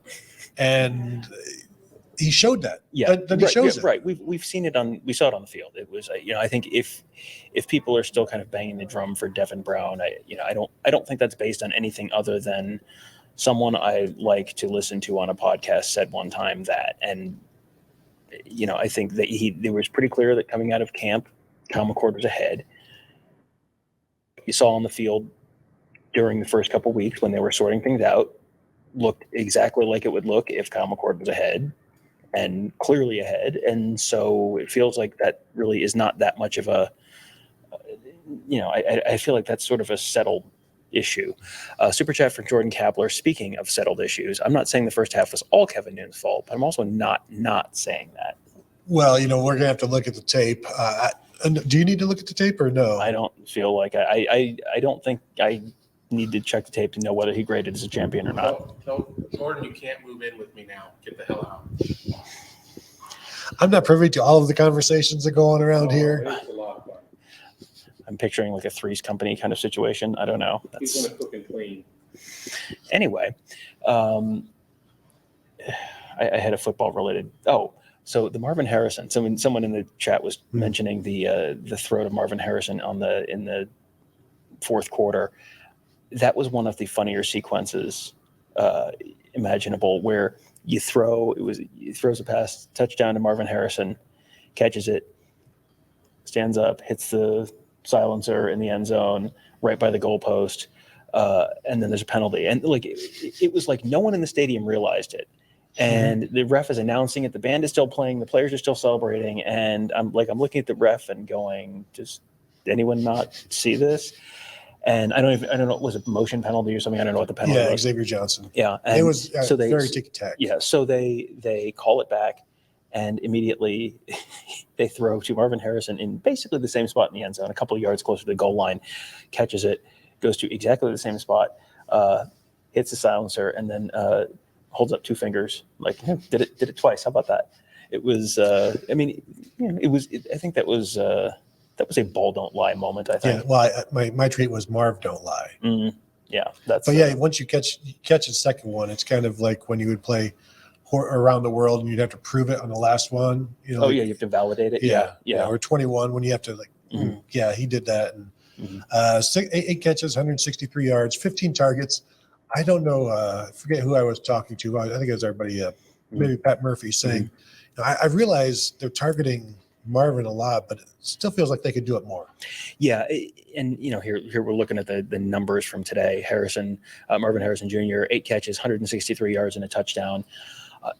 And he showed that. He shows it. Right. We saw it on the field. It was, I think if people are still kind of banging the drum for Devin Brown, I don't think that's based on anything other than someone I like to listen to on a podcast said one time that, and I think that it was pretty clear that coming out of camp, Kyle McCord was ahead. You saw on the field during the first couple of weeks when they were sorting things out, looked exactly like it would look if Kyle McCord was ahead. and clearly ahead. And so it feels like that really is not that much of a, I feel like that's sort of a settled issue. Super chat from Jordan Kapler. Speaking of settled issues, I'm not saying the first half was all Kevin Noon's fault, but I'm also not saying that. Well, we're going to have to look at the tape. Do you need to look at the tape or no? I don't feel like I don't think I need to check the tape to know whether he graded as a champion or not. Tell Jordan you can't move in with me now. Get the hell out. I'm not privy to all of the conversations that go on around here. It's a lot of fun. I'm picturing like a Three's Company kind of situation. I don't know. He's going to cook and clean. Anyway, I had a football related. Oh, so the Marvin Harrison. Someone in the chat was mentioning the throw to Marvin Harrison in the fourth quarter. That was one of the funnier sequences imaginable, where he throws a pass, touchdown to Marvin Harrison, catches it, stands up, hits the silencer in the end zone right by the goalpost, and then there's a penalty. And like it was like no one in the stadium realized it. And the ref is announcing it. The band is still playing. The players are still celebrating. And I'm looking at the ref and going, does anyone not see this? And I don't know, was it a motion penalty or something? I don't know what the penalty was. Xavier Johnson. Yeah. It was very ticky-tack. Yeah. So they call it back, and immediately they throw to Marvin Harrison in basically the same spot in the end zone, a couple of yards closer to the goal line, catches it, goes to exactly the same spot, hits the silencer, and then holds up two fingers, like, did it twice. How about that? It was, I think that was a ball don't lie moment, I think. Yeah, well, my tweet was Marv don't lie. Mm-hmm. Yeah, that's. But yeah, once you catch the second one, it's kind of like when you would play around the world and you'd have to prove it on the last one. You have to validate it. Yeah. Or 21 when you have to yeah, he did that. And 8 catches, 163 yards, 15 targets. I don't know. I forget who I was talking to. I think it was our buddy, maybe Pat Murphy, saying, I realize they're targeting Marvin a lot, but it still feels like they could do it more. Yeah, and here we're looking at the numbers from today. Marvin Harrison Jr., 8 catches, 163 yards and a touchdown.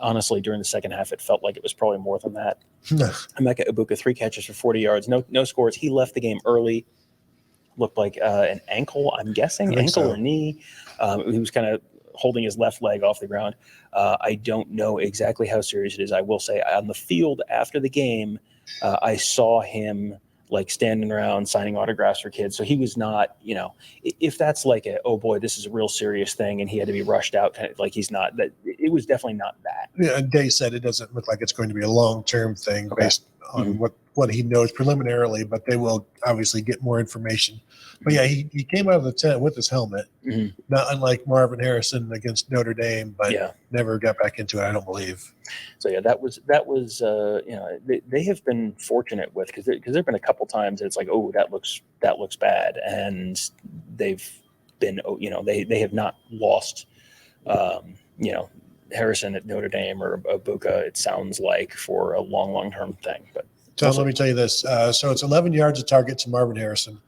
Honestly, during the second half, it felt like it was probably more than that. Emeka Egbuka, 3 catches for 40 yards, no scores. He left the game early. Looked like an ankle, I'm guessing, or knee. He was kind of holding his left leg off the ground. I don't know exactly how serious it is. I will say on the field after the game, I saw him like standing around signing autographs for kids. So he was not, if that's like oh boy, this is a real serious thing and he had to be rushed out, kind of like he's not, that it was definitely not that. Yeah, Day said it doesn't look like it's going to be a long-term thing based on what he knows preliminarily, but they will obviously get more information. But yeah, he came out of the tent with his helmet, not unlike Marvin Harrison against Notre Dame, but never got back into it, I don't believe. So yeah, that was they have been fortunate with, because there've been a couple times it's like, oh, that looks bad, and they've been, they have not lost Harrison at Notre Dame or Egbuka, it sounds like, for a long term thing. But Tom, let me tell you this. So it's 11 yards of target to Marvin Harrison,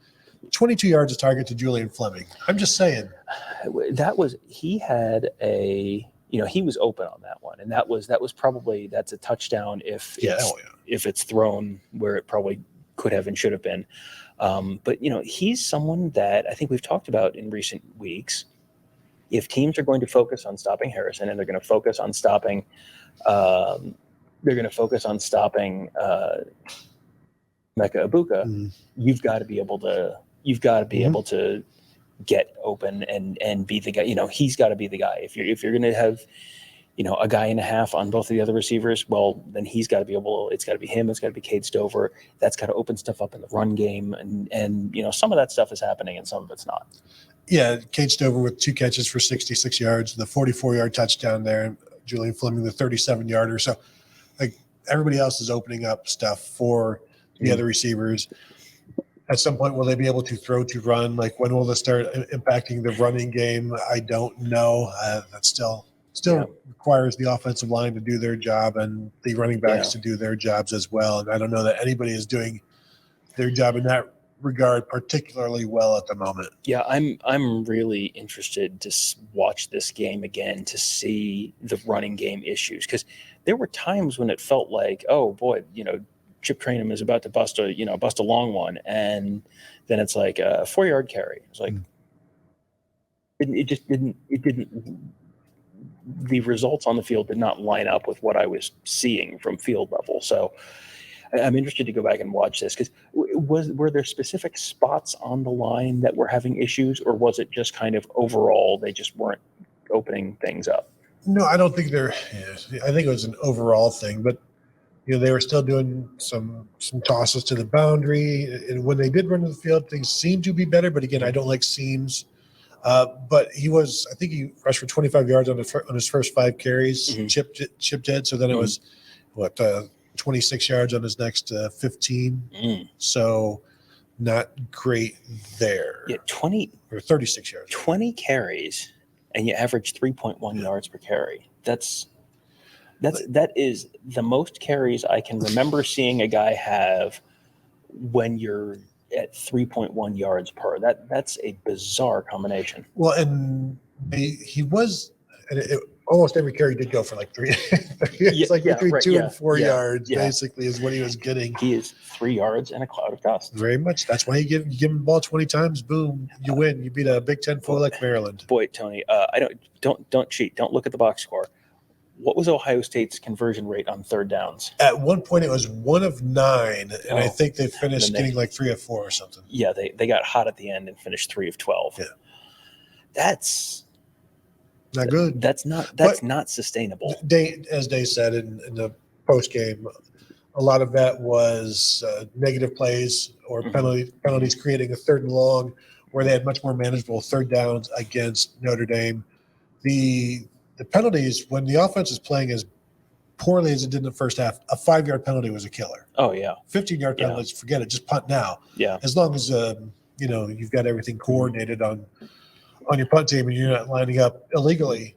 22 yards of target to Julian Fleming. I'm just saying. He had he was open on that one. And that was probably, that's a touchdown if it's thrown where it probably could have and should have been. But he's someone that I think we've talked about in recent weeks. If teams are going to focus on stopping Harrison and they're going to focus on stopping Emeka Egbuka, you've got to be able to get open and be the guy. He's got to be the guy. If you're going to have a guy and a half on both of the other receivers, well, then he's got to be able. It's got to be him. It's got to be Cade Stover. That's got to open stuff up in the run game, and some of that stuff is happening and some of it's not. Yeah, Cade Stover with 2 catches for 66 yards, the 44-yard touchdown there, and Julian Fleming the 37-yarder. So, like, everybody else is opening up stuff for the other receivers. At some point, will they be able to throw to run? Like, when will they start impacting the running game? I don't know. That still requires the offensive line to do their job and the running backs to do their jobs as well. And I don't know that anybody is doing their job in that regard particularly well at the moment. Yeah, I'm really interested to watch this game again to see the running game issues, because there were times when it felt like, oh boy, Chip Trainum is about to bust a long one, and then it's like a 4-yard carry. It's like it didn't. The results on the field did not line up with what I was seeing from field level. So I'm interested to go back and watch this, because were there specific spots on the line that were having issues, or was it just kind of overall they just weren't opening things up? No, I don't think I think it was an overall thing, but they were still doing some tosses to the boundary, and when they did run to the field, things seemed to be better. But again, I don't like seams. But I think he rushed for 25 yards on his first 5 carries, chipped dead. So then it was 26 yards on his next 15. So not great there. Yeah, 20 or 36 yards. 20 carries, and you average 3.1 yards per carry. That is the most carries I can remember seeing a guy have when you're at 3.1 yards per. That's a bizarre combination. Well, and he was almost every carry did go for like 3. It's between 2 and 4 yards basically is what he was getting. He is 3 yards and a cloud of dust. Very much. That's why you give him the ball 20 times, boom, you win. You beat a Big Ten foe like Maryland. Boy, Tony, don't cheat. Don't look at the box score. What was Ohio State's conversion rate on third downs? At one point, it was 1 of 9, and I think they finished getting like 3 of 4 or something. Yeah, they got hot at the end and finished 3 of 12. Yeah, that's not good. That's not sustainable. As Dave said in the post game, a lot of that was negative plays or penalties creating a 3rd and long, where they had much more manageable 3rd downs against Notre Dame. The penalties, when the offense is playing as poorly as it did in the first half, a 5-yard penalty was a killer. Oh yeah, 15-yard penalties, forget it. Just punt now. Yeah, as long as you've got everything coordinated on your punt team and you're not lining up illegally.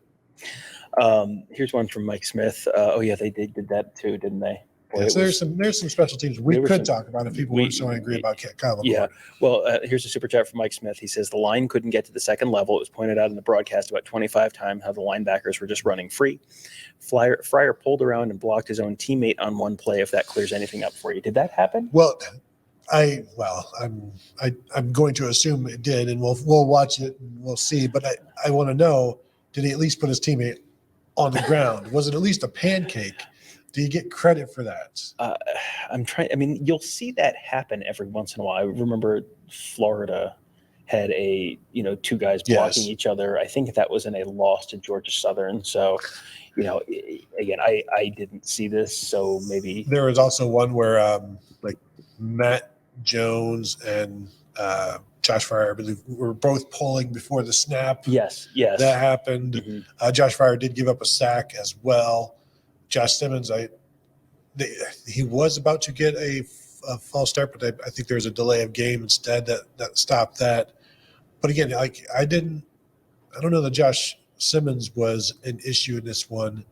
Here's one from Mike Smith. They did that too, didn't they? Boy, so there's some special teams we could talk about if people weren't so angry about Kyle McCord. Yeah. Well, here's a super chat from Mike Smith. He says the line couldn't get to the second level. It was pointed out in the broadcast about 25 times how the linebackers were just running free. Fryer pulled around and blocked his own teammate on one play. If that clears anything up for you, did that happen? Well, I'm going to assume it did, and we'll watch it and we'll see. But I want to know, did he at least put his teammate on the ground? Was it at least a pancake? Do you get credit for that? You'll see that happen every once in a while. I remember Florida had 2 guys blocking each other. I think that was in a loss to Georgia Southern. So, again, I didn't see this, so maybe there was also one where Matt Jones and Josh Fryer, I believe, were both pulling before the snap. Yes, that happened. Mm-hmm. Josh Fryer did give up a sack as well. Josh Simmons, he was about to get a false start, but I think there was a delay of game instead that stopped that. But again, I don't know that Josh Simmons was an issue in this one.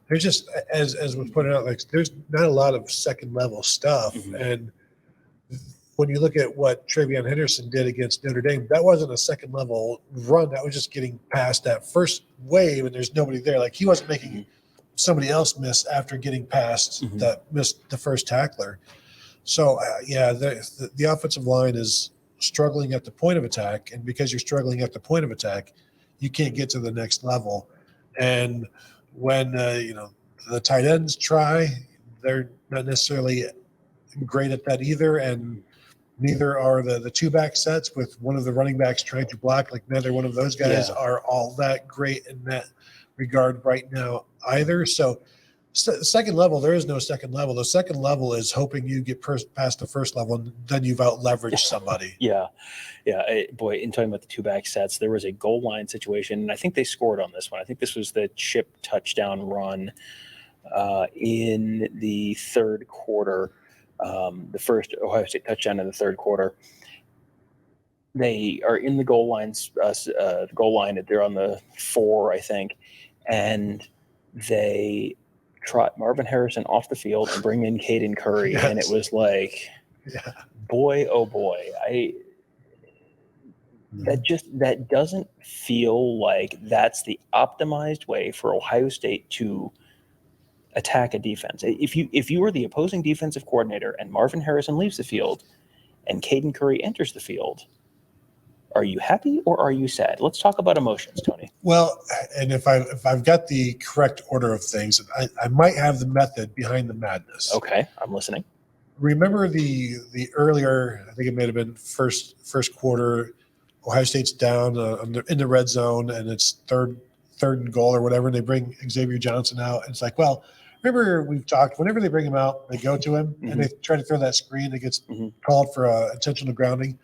There's just, as was pointed out, there's not a lot of second level stuff. Mm-hmm. And when you look at what Travion Henderson did against Notre Dame, that wasn't a second level run. That was just getting past that first wave, and there's nobody there. He wasn't making somebody else miss after getting past that missed the first tackler. So the offensive line is struggling at the point of attack, and because you're struggling at the point of attack, you can't get to the next level. And when the tight ends try, they're not necessarily great at that either, and neither are the 2-back sets with one of the running backs trying to block. Neither one of those guys are all that great in that regard right now either. So second level, there is no second level. The second level is hoping you get past the first level, and then you've out-leveraged somebody. Yeah. Boy, in talking about the 2-back sets, there was a goal line situation, and I think they scored on this one. I think this was the chip touchdown run in the third quarter, the first Ohio State touchdown in the third quarter. They are in the goal line. They're on the 4, I think, and they trot Marvin Harrison off the field and bring in Caden Curry, and it was boy, oh boy, that doesn't feel like that's the optimized way for Ohio State to attack a defense. If you were the opposing defensive coordinator and Marvin Harrison leaves the field and Caden Curry enters the field, are you happy or are you sad? Let's talk about emotions, Tony. Well, and if I've got the correct order of things, I might have the method behind the madness. Okay, I'm listening. Remember the earlier, I think it may have been first quarter, Ohio State's down in the red zone, and it's third and goal or whatever, and they bring Xavier Johnson out. And it's like, well, remember we've talked, whenever they bring him out, they go to him, and they try to throw that screen that gets called for intentional grounding.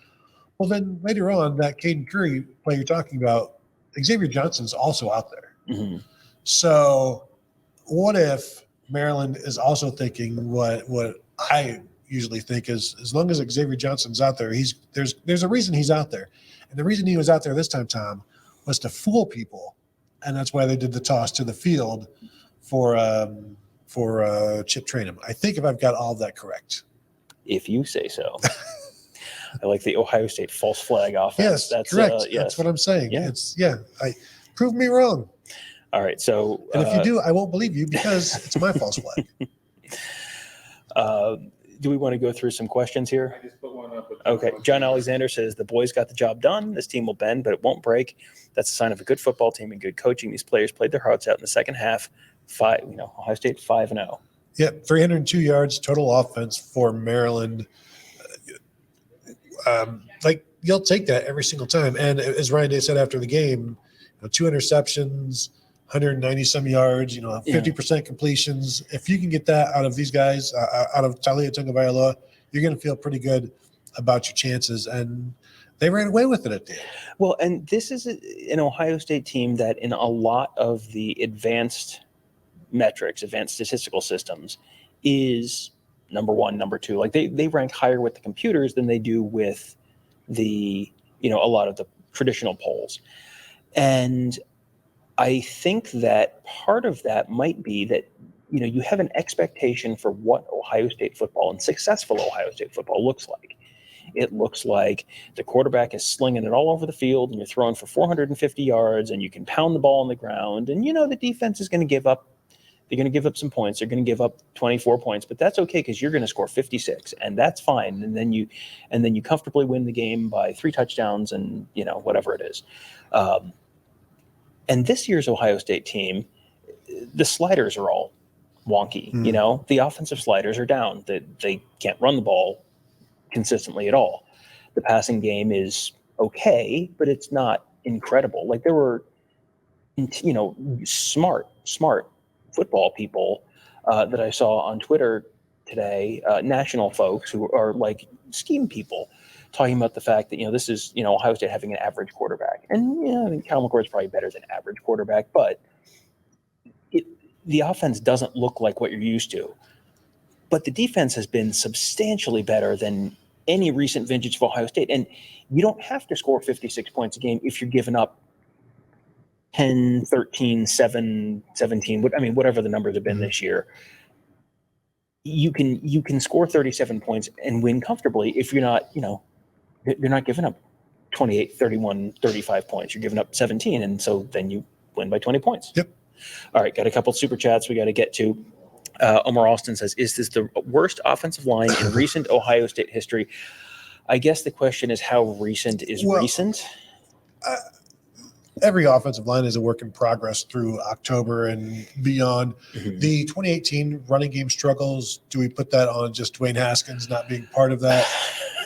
Well, then later on, that Caden Curry play you're talking about, Xavier Johnson's also out there. So what if Maryland is also thinking what I usually think is, as long as Xavier Johnson's out there, there's a reason he's out there. And the reason he was out there this time, Tom, was to fool people. And that's why they did the toss to the field for Chip Trainum. I think if I've got all of that correct. If you say so. I like the Ohio State false flag offense. Yes, that's correct. That's what I'm saying. Yeah. Prove me wrong. All right. So, and if you do, I won't believe you because it's my false flag. Do we want to go through some questions here? I just put one up. Okay. John Alexander says the boys got the job done. This team will bend, but it won't break. That's a sign of a good football team and good coaching. These players played their hearts out in the second half. Ohio State 5-0. Yep, 302 yards total offense for Maryland. You'll take that every single time. And as Ryan Day said after the game, 2 interceptions, 190 some yards, 50% completions. If you can get that out of these guys, out of Taulia Tagovailoa, you're going to feel pretty good about your chances. And they ran away with it at the end. Well, and this is an Ohio State team that in a lot of the advanced metrics, advanced statistical systems, is number one, number two. Like they rank higher with the computers than they do with the, a lot of the traditional polls. And I think that part of that might be that, you have an expectation for what Ohio State football and successful Ohio State football looks like. It looks like the quarterback is slinging it all over the field and you're throwing for 450 yards and you can pound the ball on the ground. And, the defense is going to give up. They're going to give up some points. They're going to give up 24 points, but that's okay because you're going to score 56, and that's fine. And then you comfortably win the game by 3 touchdowns and whatever it is. And this year's Ohio State team, the sliders are all wonky. The offensive sliders are down. They can't run the ball consistently at all. The passing game is okay, but it's not incredible. Like there were, smart football people that I saw on Twitter today, national folks who are like scheme people, talking about the fact that, this is, Ohio State having an average quarterback. And, I think Kyle McCord is probably better than average quarterback, but the offense doesn't look like what you're used to. But the defense has been substantially better than any recent vintage of Ohio State. And you don't have to score 56 points a game if you're giving up 10, 13, 7, 17, whatever the numbers have been this year. You can score 37 points and win comfortably if you're not, you're not giving up 28, 31, 35 points. You're giving up 17, and so then you win by 20 points. Yep. All right, got a couple super chats we got to get to. Omar Austin says, is this the worst offensive line in recent Ohio State history? I guess the question is how recent is recent? Every offensive line is a work in progress through October and beyond. The 2018 running game struggles, do we put that on just Dwayne Haskins not being part of that,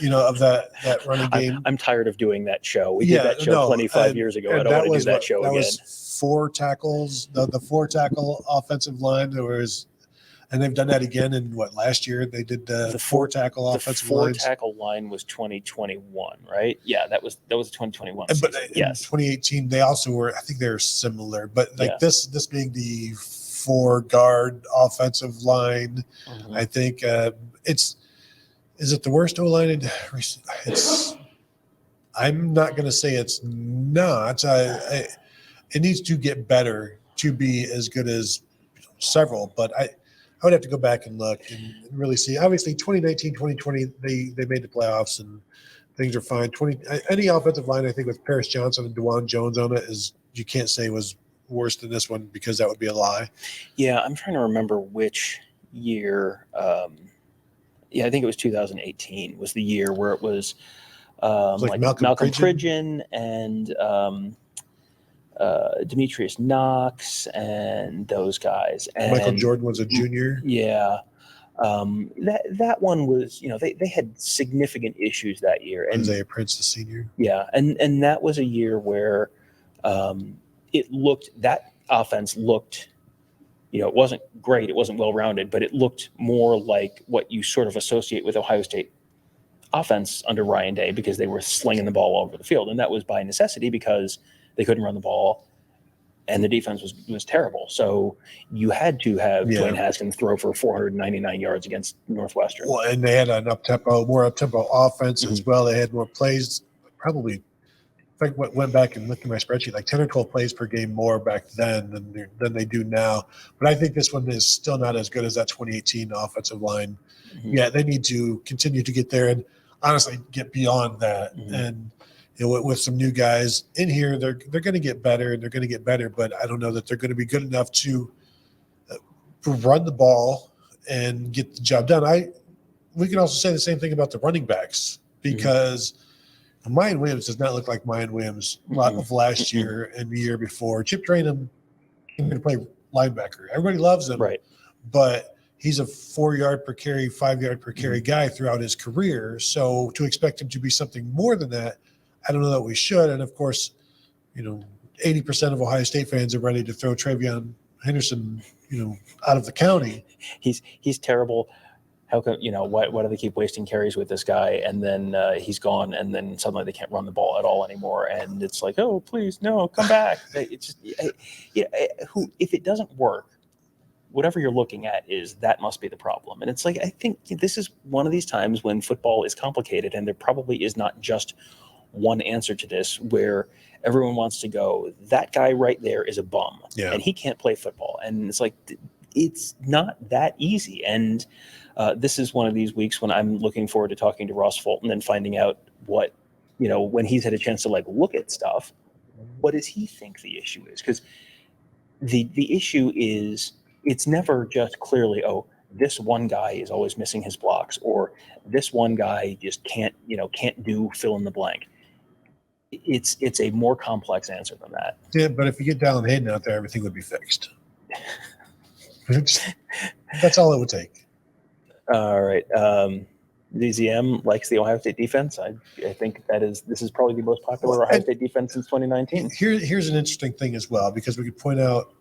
of that running game? I'm tired of doing that show. We did that show 25 years ago. I don't want to do that show again. That was 4 tackles, the 4-tackle offensive line. And they've done that again in last year? They did the 4-tackle offensive line. The 4-tackle line was 2021, right? Yeah, that was 2021. But yes, 2018 they also were. I think they're similar, but this being the 4-guard offensive line, I think is it the worst O line in recent? I'm not going to say it's not. It needs to get better to be as good as several, but I would have to go back and look and really see. Obviously, 2019, 2020, they made the playoffs and things are fine. Any offensive line, I think, with Paris Johnson and DeJuan Jones on it is you can't say was worse than this one because that would be a lie. Yeah, I'm trying to remember which year. I think it was 2018 was the year where it was like Malcolm Pridgeon and Demetrius Knox and those guys. And Michael Jordan was a junior. Yeah. That one was, they had significant issues that year. And Isaiah Prince, the senior. Yeah. And that was a year where that offense looked, it wasn't great. It wasn't well-rounded, but it looked more like what you sort of associate with Ohio State offense under Ryan Day because they were slinging the ball all over the field. And that was by necessity because they couldn't run the ball and the defense was terrible. So you had to have Dwayne Haskins throw for 499 yards against Northwestern. Well, and they had an more up-tempo offense as well. They had more plays, probably. I went back and looked at my spreadsheet, like 10 or 12 plays per game more back then than they do now. But I think this one is still not as good as that 2018 offensive line. Mm-hmm. Yeah, they need to continue to get there and honestly get beyond that. Mm-hmm. And with some new guys in here, they're going to get better and they're going to get better. But I don't know that they're going to be good enough to run the ball and get the job done. We can also say the same thing about the running backs because. Mm-hmm. Mayan Williams does not look like Mayan Williams of last year and the year before. Chip Trainum came to play linebacker. Everybody loves him, right? But he's a 4-yard per carry, 5-yard per carry guy throughout his career. So to expect him to be something more than that, I don't know that we should. And of course, 80% of Ohio State fans are ready to throw Travion Henderson, out of the county. He's terrible. How come, why do they keep wasting carries with this guy? And then he's gone, and then suddenly they can't run the ball at all anymore. And it's like, oh, please, no, come back. It's just, if it doesn't work, whatever you're looking at that must be the problem. And it's like, I think this is one of these times when football is complicated, and there probably is not just one answer to this where everyone wants to go, that guy right there is a bum, and he can't play football. And it's like, it's not that easy. And this is one of these weeks when I'm looking forward to talking to Ross Fulton and finding out what, when he's had a chance to look at stuff, what does he think the issue is? Because the issue is it's never just clearly, oh, this one guy is always missing his blocks, or this one guy just can't do fill in the blank. It's a more complex answer than that. Yeah, but if you get Dallin Hayden out there, everything would be fixed. That's all it would take. All right. DZM likes the Ohio State defense. I think this is probably the most popular Ohio State defense since 2019. Here's an interesting thing as well, because we could point out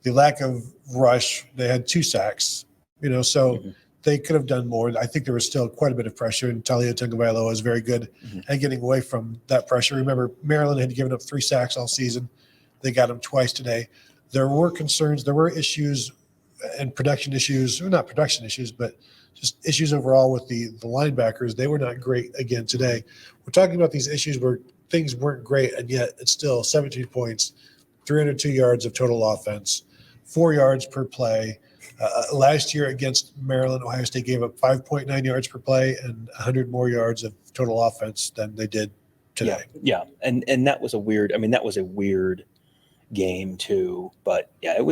the lack of rush. They had 2 sacks, so they could have done more. I think there was still quite a bit of pressure, and Talia Tagovailoa is very good at getting away from that pressure. Remember, Maryland had given up 3 sacks all season. They got them twice today. There were concerns. There were issues and production issues, or not production issues, but just issues overall with the linebackers. They were not great again today. We're talking about these issues where things weren't great, and yet it's still 17 points, 302 yards of total offense, 4 yards per play. Last year against Maryland, Ohio State gave up 5.9 yards per play and 100 more yards of total offense than they did today. Yeah. And that was a weird game too. But yeah,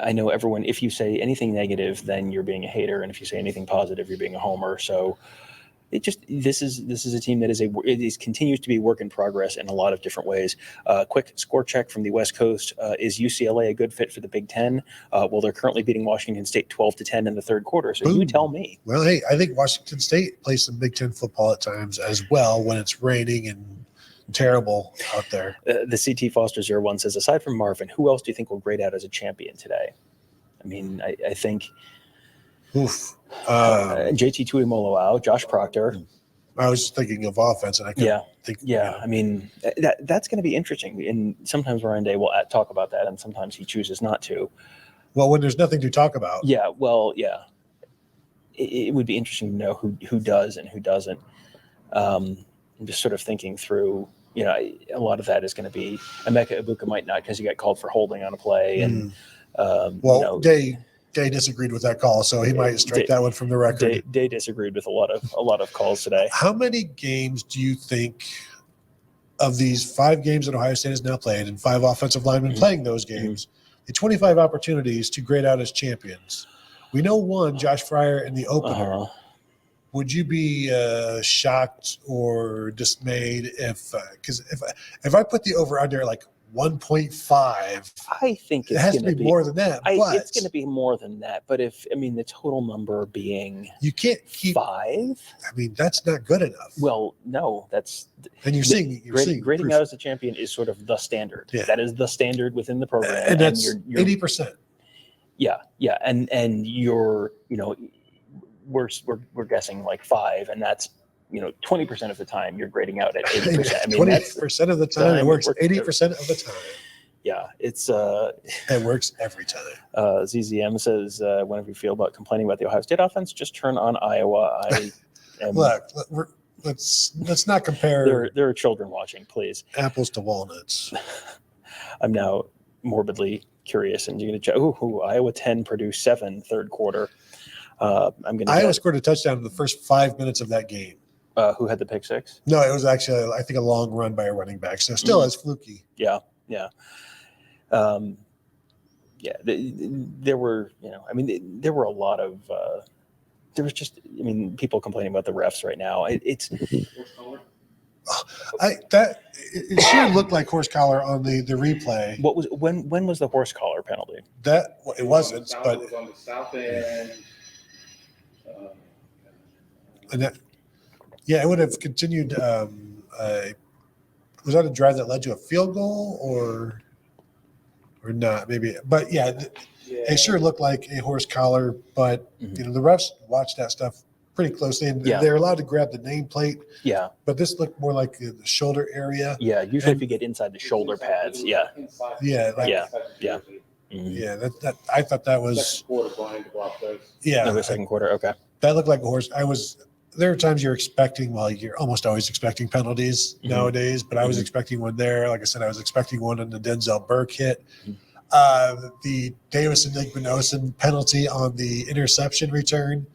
I know everyone, if you say anything negative, then you're being a hater. And if you say anything positive, you're being a homer. So this is a team that continues to be work in progress in a lot of different ways. Quick score check from the West Coast. Is UCLA a good fit for the Big Ten? Well, they're currently beating Washington State 12-10 in the third quarter. So you tell me. Well, hey, I think Washington State plays some Big Ten football at times as well when it's raining and terrible out there. The CT Foster 01 says, aside from Marvin, who else do you think will grade out as a champion today? I mean, I think JT Tuimoloau, Josh Proctor. I was thinking of offense, and I couldn't think. Yeah. I mean, that's going to be interesting. And sometimes Ryan Day will talk about that, and sometimes he chooses not to. Well, when there's nothing to talk about. Yeah. Well, yeah. It would be interesting to know who does and who doesn't. I'm just sort of thinking through. A lot of that is going to be Emeka Ibuka might not because he got called for holding on a play, and Day disagreed with that call, so he might strike that one from the record. Day disagreed with a lot of calls today. How many games do you think of these 5 games that Ohio State has now played and 5 offensive linemen playing those games, the 25 opportunities to grade out as champions? We know one, Josh Fryer in the opener. Would you be shocked or dismayed if I put the over under like 1.5? I think it has to be more than that. It's going to be more than that. But the total number being you can't keep 5. That's not good enough. Well, no, that's and you're seeing grading out as a champion is sort of the standard. Yeah. That is the standard within the program, and that's 80%. Yeah, and you're we're guessing like 5, and that's 20% of the time you're grading out at 80%. 20% of the time it works. 80% of the time. Yeah, it works every time. ZZM says, whenever you feel about complaining about the Ohio State offense, just turn on Iowa. Let's not compare. There are children watching, please. Apples to walnuts. I'm now morbidly curious, and you're going to check. Iowa 10, Purdue 7, third quarter. Iowa scored a touchdown in the first 5 minutes of that game. Who had the pick six? No, it was actually, I think, a long run by a running back. So still as fluky. Yeah. There were, there were a lot of, there was just, people complaining about the refs right now. It sure looked like horse collar on the replay. When was the horse collar penalty? It wasn't, but it was on the south end. It would have continued. Was that a drive that led to a field goal or not? Maybe, but it sure looked like a horse collar. But the refs watch that stuff pretty closely, and they're allowed to grab the nameplate. Yeah, but this looked more like the shoulder area. Yeah, usually if you get inside the shoulder pads. Yeah. That I thought that was second quarter. Okay, that looked like a horse. There are times you're expecting. Well, you're almost always expecting penalties nowadays, but I was expecting one there. Like I said, I was expecting one in the Denzel Burke hit. The Davis and Igbinosun penalty on the interception return.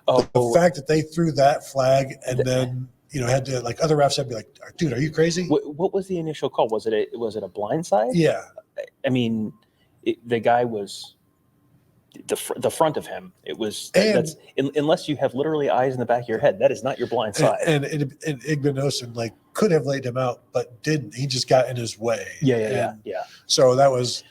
The fact that they threw that flag and then had to, like, other refs had to be like, dude, are you crazy? What was the initial call? Was it a blindside? Yeah. The guy was the front of him. It was unless you have literally eyes in the back of your head, that is not your blind side. And Igbinosun could have laid him out, but didn't. He just got in his way. Yeah. So that was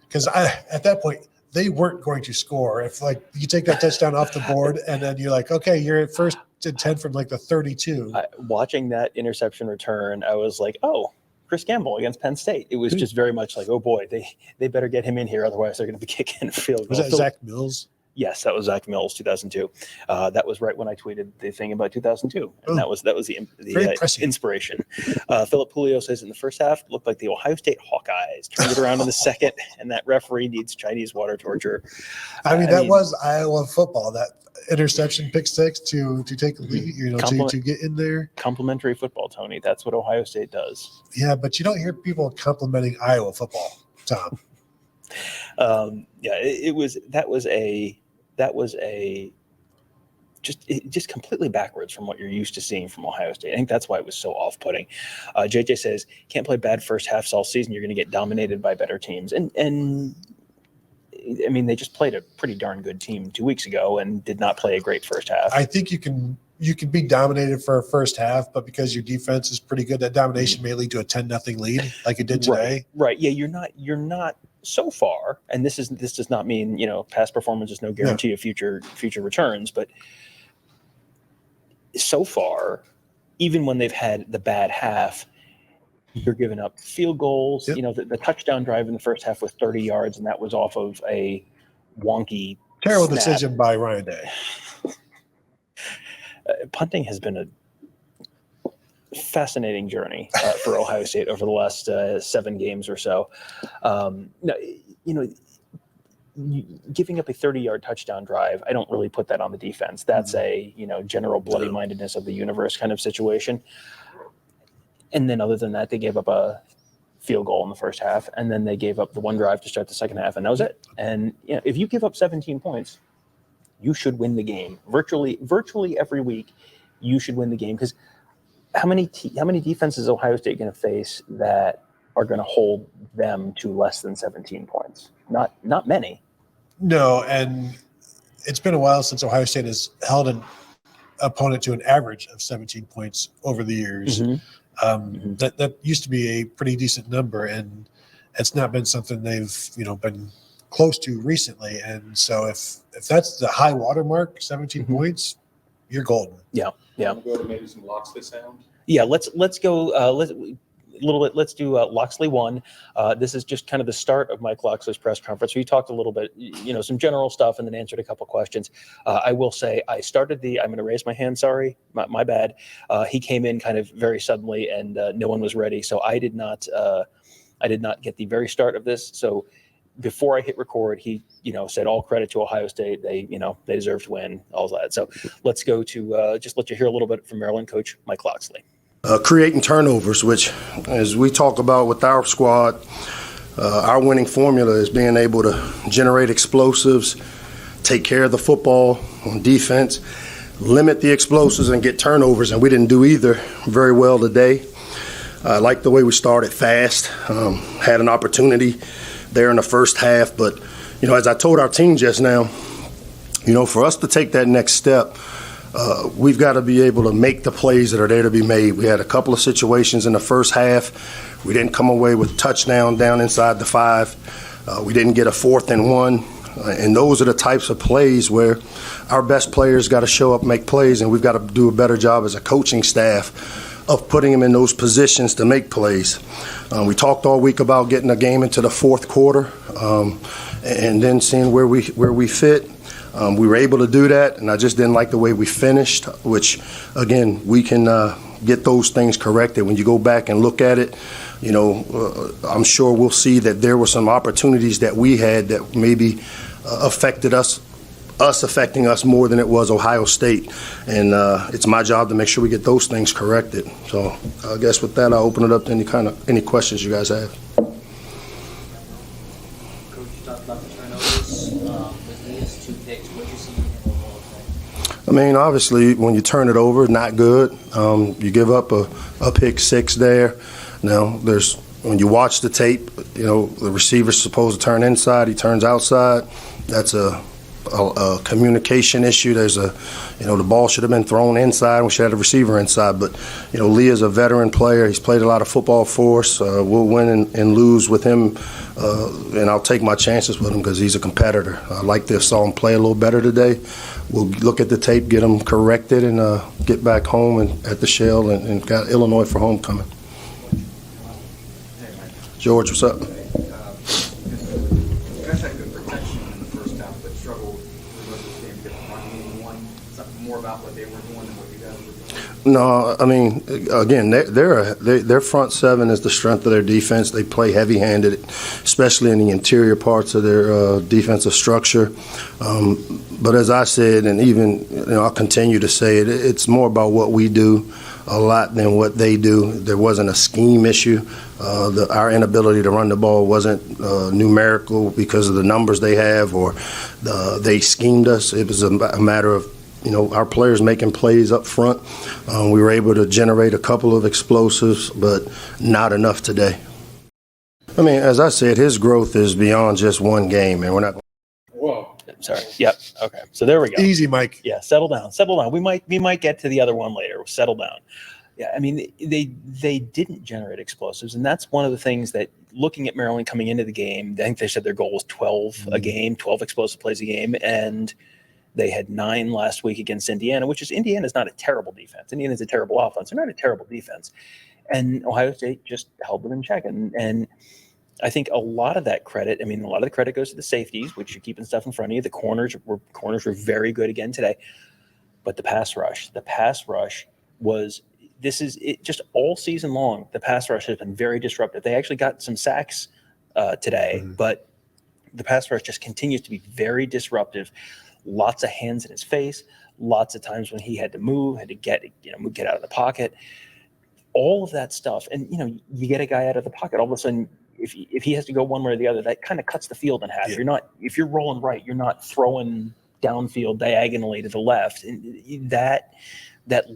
because at that point they weren't going to score. If you take that touchdown off the board and then you're like, okay, you're at 1st and 10 from the 32. Watching that interception return, I was like, oh, Chris Gamble against Penn State. It was just very much like, oh boy, they better get him in here, otherwise they're going to be kicking a field goal. Was that Zach Mills? Yes, that was Zach Mills, 2002. That was right when I tweeted the thing about 2002, and that was the inspiration. Philip Pulio says in the first half, it looked like the Ohio State Hawkeyes turned it around in the second, and that referee needs Chinese water torture. That was Iowa football. That interception, pick six to take a lead, to get in there. Complimentary football, Tony. That's what Ohio State does. Yeah, but you don't hear people complimenting Iowa football, Tom. That was just completely backwards from what you're used to seeing from Ohio State. I think that's why it was so off-putting. JJ says, can't play bad first halves all season. You're going to get dominated by better teams. And they just played a pretty darn good team 2 weeks ago and did not play a great first half. I think you can be dominated for a first half, but because your defense is pretty good, that domination may lead to a 10-0 lead like it did today. Right. Yeah, you're not so far, and this does not mean, past performance is no guarantee of future returns, but so far, even when they've had the bad half, you're giving up field goals. Yep. The touchdown drive in the first half was 30 yards, and that was off of a wonky terrible decision by Ryan Day. Punting has been a fascinating journey for Ohio State over the last 7 games or so. Giving up a 30-yard touchdown drive, I don't really put that on the defense. That's a general bloody-mindedness of the universe kind of situation. And then other than that, they gave up a field goal in the first half, and then they gave up the one drive to start the second half, and that was it. And if you give up 17 points, you should win the game. Virtually every week, you should win the game, because how many defenses is Ohio State going to face that are going to hold them to less than 17 points? Not many. No, and it's been a while since Ohio State has held an opponent to an average of 17 points over the years. That used to be a pretty decent number, and it's not been something they've been close to recently. And so if that's the high water mark, 17 points, you're golden. Yeah. We'll go to maybe some Loxley sound. Yeah, let's go a little bit. Let's do Loxley 1. This is just kind of the start of Mike Loxley's press conference. We talked a little bit, some general stuff, and then answered a couple questions. I will say I started I'm going to raise my hand. Sorry, my bad. He came in kind of very suddenly, and no one was ready, so I did not get the very start of this. So before I hit record, he said all credit to Ohio State. They deserve to win, all that. So let's go to just let you hear a little bit from Maryland coach Mike Loxley. Creating turnovers, which, as we talk about with our squad, our winning formula is being able to generate explosives, take care of the football on defense, limit the explosives, and get turnovers. And we didn't do either very well today. I like the way we started fast, had an opportunity there in the first half. But, as I told our team just now, for us to take that next step, we've got to be able to make the plays that are there to be made. We had a couple of situations in the first half. We didn't come away with a touchdown down inside the 5. We didn't get a 4th and 1. And those are the types of plays where our best players got to show up, make plays, and we've got to do a better job as a coaching staff of putting them in those positions to make plays. We talked all week about getting a game into the fourth quarter and then seeing where we fit. We were able to do that, and I just didn't like the way we finished, which, again, we can get those things corrected. When you go back and look at it, I'm sure we'll see that there were some opportunities that we had that maybe affected us affecting us more than it was Ohio State. And it's my job to make sure we get those things corrected. So I guess with that, I'll open it up to any questions you guys have. Coach, you talked about the turnovers. With these 2 picks, what you see in the I mean, obviously, when you turn it over, not good. You give up a pick 6 there. Now, when you watch the tape, the receiver's supposed to turn inside, he turns outside. That's a communication issue. There's the ball should have been thrown inside. We should have had a receiver inside. But, Leah's a veteran player. He's played a lot of football for us. We'll win and lose with him, and I'll take my chances with him because he's a competitor. I like to saw him play a little better today. We'll look at the tape, get him corrected, and get back home and at the Shell and got Illinois for homecoming. George, what's up? You guys had good protection in the first half, but struggled with the rest of the game to get the run one. Something more about what they were doing than what you guys were doing. No, I mean, again, their front 7 is the strength of their defense. They play heavy-handed, especially in the interior parts of their defensive structure. But as I said, and even I'll continue to say it, it's more about what we do a lot than what they do. There wasn't a scheme issue. Our inability to run the ball wasn't numerical because of the numbers they have or they schemed us. It was a matter of our players making plays up front. We were able to generate a couple of explosives, but not enough today. I mean, as I said, his growth is beyond just one game, and we're not. Whoa. Sorry. Yep. Okay. So there we go. Easy, Mike. Yeah. Settle down. We might get to the other one later. Settle down. Yeah. I mean, they didn't generate explosives, and that's one of the things that looking at Maryland coming into the game, I think they said their goal was 12 a game, 12 explosive plays a game, and they had 9 last week against Indiana, which is Indiana's not a terrible defense. Indiana's a terrible offense. They're not a terrible defense. And Ohio State just held them in check. And I think a lot of that credit, a lot of the credit goes to the safeties, which you're keeping stuff in front of you. The corners were very good again today. But the pass rush was – this is it just all season long. The pass rush has been very disruptive. They actually got some sacks today, but the pass rush just continues to be very disruptive. Lots of hands in his face, lots of times when he had to move, had to get out of the pocket. all of that stuff. And, you get a guy out of the pocket, all of a sudden, if he has to go one way or the other, that kind of cuts the field in half. Yeah. If you're rolling right, you're not throwing downfield diagonally to the left. And that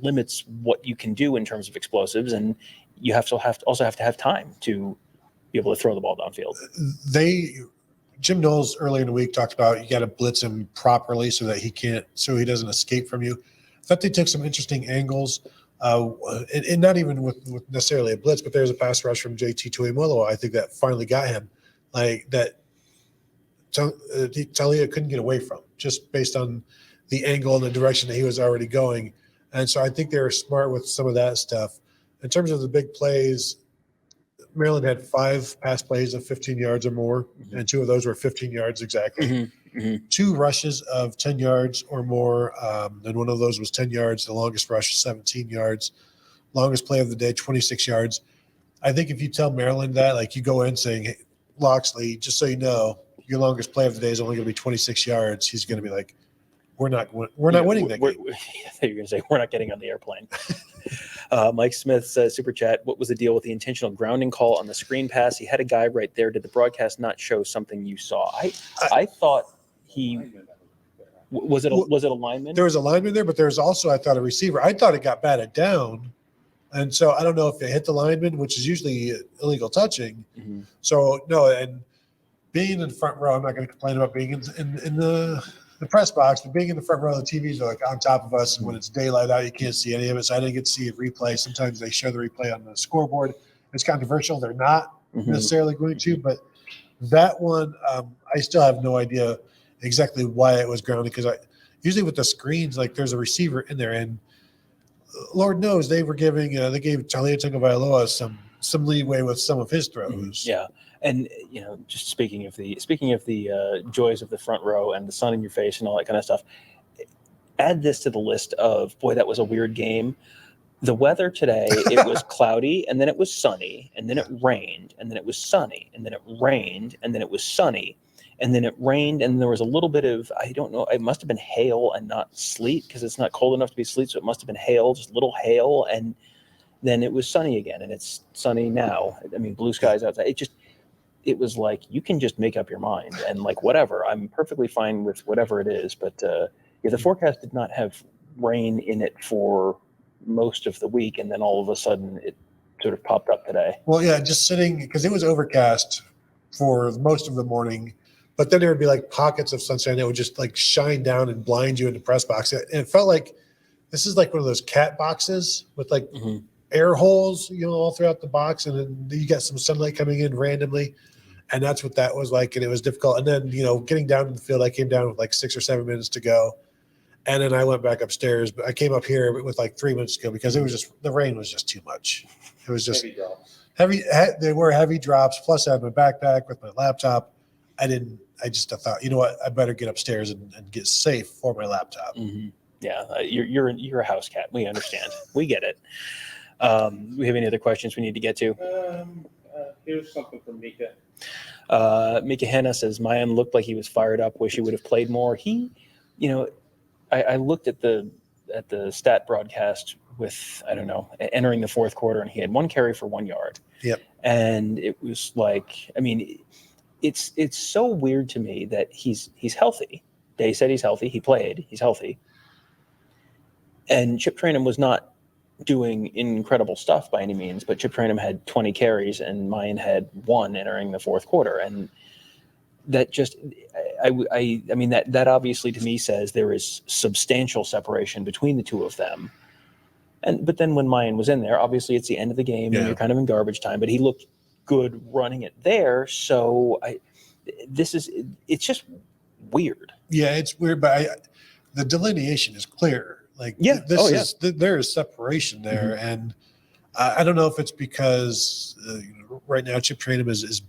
limits what you can do in terms of explosives. And you also have to have time to be able to throw the ball downfield. Jim Knowles earlier in the week talked about you got to blitz him properly so that he doesn't escape from you. I thought they took some interesting angles, and not even with necessarily a blitz, but there's a pass rush from JT Tuimoloau, I think, that finally got him, like that Talia couldn't get away from, just based on the angle and the direction that he was already going. And so I think they were smart with some of that stuff. In terms of the big plays, Maryland had 5 pass plays of 15 yards or more, and 2 of those were 15 yards exactly. 2 rushes of 10 yards or more, and one of those was 10 yards. The longest rush, 17 yards. Longest play of the day, 26 yards. I think if you tell Maryland that, like you go in saying, hey, Loxley, just so you know, your longest play of the day is only going to be 26 yards, he's going to be like, we're not winning that game. You're going to say, we're not getting on the airplane. Mike Smith says, Super Chat, what was the deal with the intentional grounding call on the screen pass? He had a guy right there. Did the broadcast not show something you saw? I thought was it a lineman? There was a lineman there, but there was also, I thought, a receiver. I thought it got batted down. And so I don't know if it hit the lineman, which is usually illegal touching. So, no, and being in the front row, I'm not going to complain about being in the press box, but being in the front row, the TVs are like on top of us, and when it's daylight out, you can't see any of it. So I didn't get to see a replay. Sometimes they show the replay on the scoreboard. It's controversial. They're not necessarily going to, but that one, I still have no idea exactly why it was grounded, because usually with the screens, like there's a receiver in there, and Lord knows they gave Talia Tagovailoa some leeway with some of his throws. Yeah. And just speaking of the joys of the front row and the sun in your face and all that kind of stuff, add this to the list of, boy, that was a weird game. The weather today, it was cloudy, and then it was sunny, and then it rained, and then it was sunny, and then it rained, and then it was sunny, and then it rained, and there was a little bit of, I don't know, it must have been hail and not sleet, because it's not cold enough to be sleet, so it must have been hail, just little hail, and then it was sunny again, and it's sunny now. I mean, blue skies outside. It was like, you can just make up your mind and like whatever. I'm perfectly fine with whatever it is. But the forecast did not have rain in it for most of the week. And then all of a sudden it sort of popped up today. Well, yeah, just sitting, because it was overcast for most of the morning, but then there would be like pockets of sunshine that would just like shine down and blind you in the press box. And it felt like this is like one of those cat boxes with like air holes, all throughout the box. And then you got some sunlight coming in randomly. And that's what that was like. And it was difficult. And then, getting down to the field, I came down with like 6 or 7 minutes to go. And then I went back upstairs, but I came up here with like 3 minutes to go because it was just, the rain was just too much. It was just heavy. They were heavy drops. Plus I had my backpack with my laptop. I thought, you know what, I better get upstairs and get safe for my laptop. Yeah. You're a house cat. We understand. We get it. We have any other questions we need to get to? Here's something from Mika. Mika Hanna says, Mayan looked like he was fired up. Wish he would have played more. I looked at the stat broadcast with, I don't know, entering the fourth quarter, and he had 1 carry for 1 yard. Yep. And it was like, I mean, it's so weird to me that he's healthy. They said he's healthy. He played. He's healthy. And Chip Trayanum was not doing incredible stuff by any means, but Chip Trayanum had 20 carries and Mayan had 1 entering the fourth quarter. And that just, I mean, that obviously to me says there is substantial separation between the two of them. But then when Mayan was in there, obviously it's the end of the game and you're kind of in garbage time, but he looked good running it there. So it's just weird. Yeah, it's weird, but the delineation is clear. Like, there is separation there. And I don't know if it's because right now Chip Trayanum is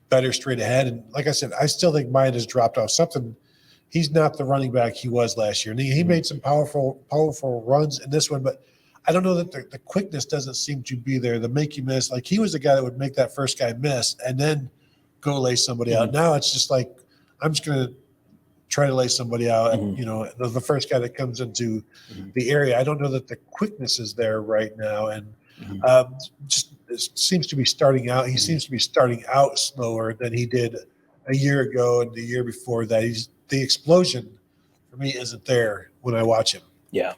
better straight ahead. And like I said, I still think Mayan has dropped off something. He's not the running back he was last year. And he made some powerful runs in this one, but I don't know that the quickness doesn't seem to be there. The make you miss, like he was the guy that would make that first guy miss and then go lay somebody out. Now it's just like, I'm just going to try to lay somebody out. And, the first guy that comes into the area, I don't know that the quickness is there right now. And Just seems to be starting out. He seems to be starting out slower than he did a year ago and the year before that. The explosion for me isn't there when I watch him. Yeah.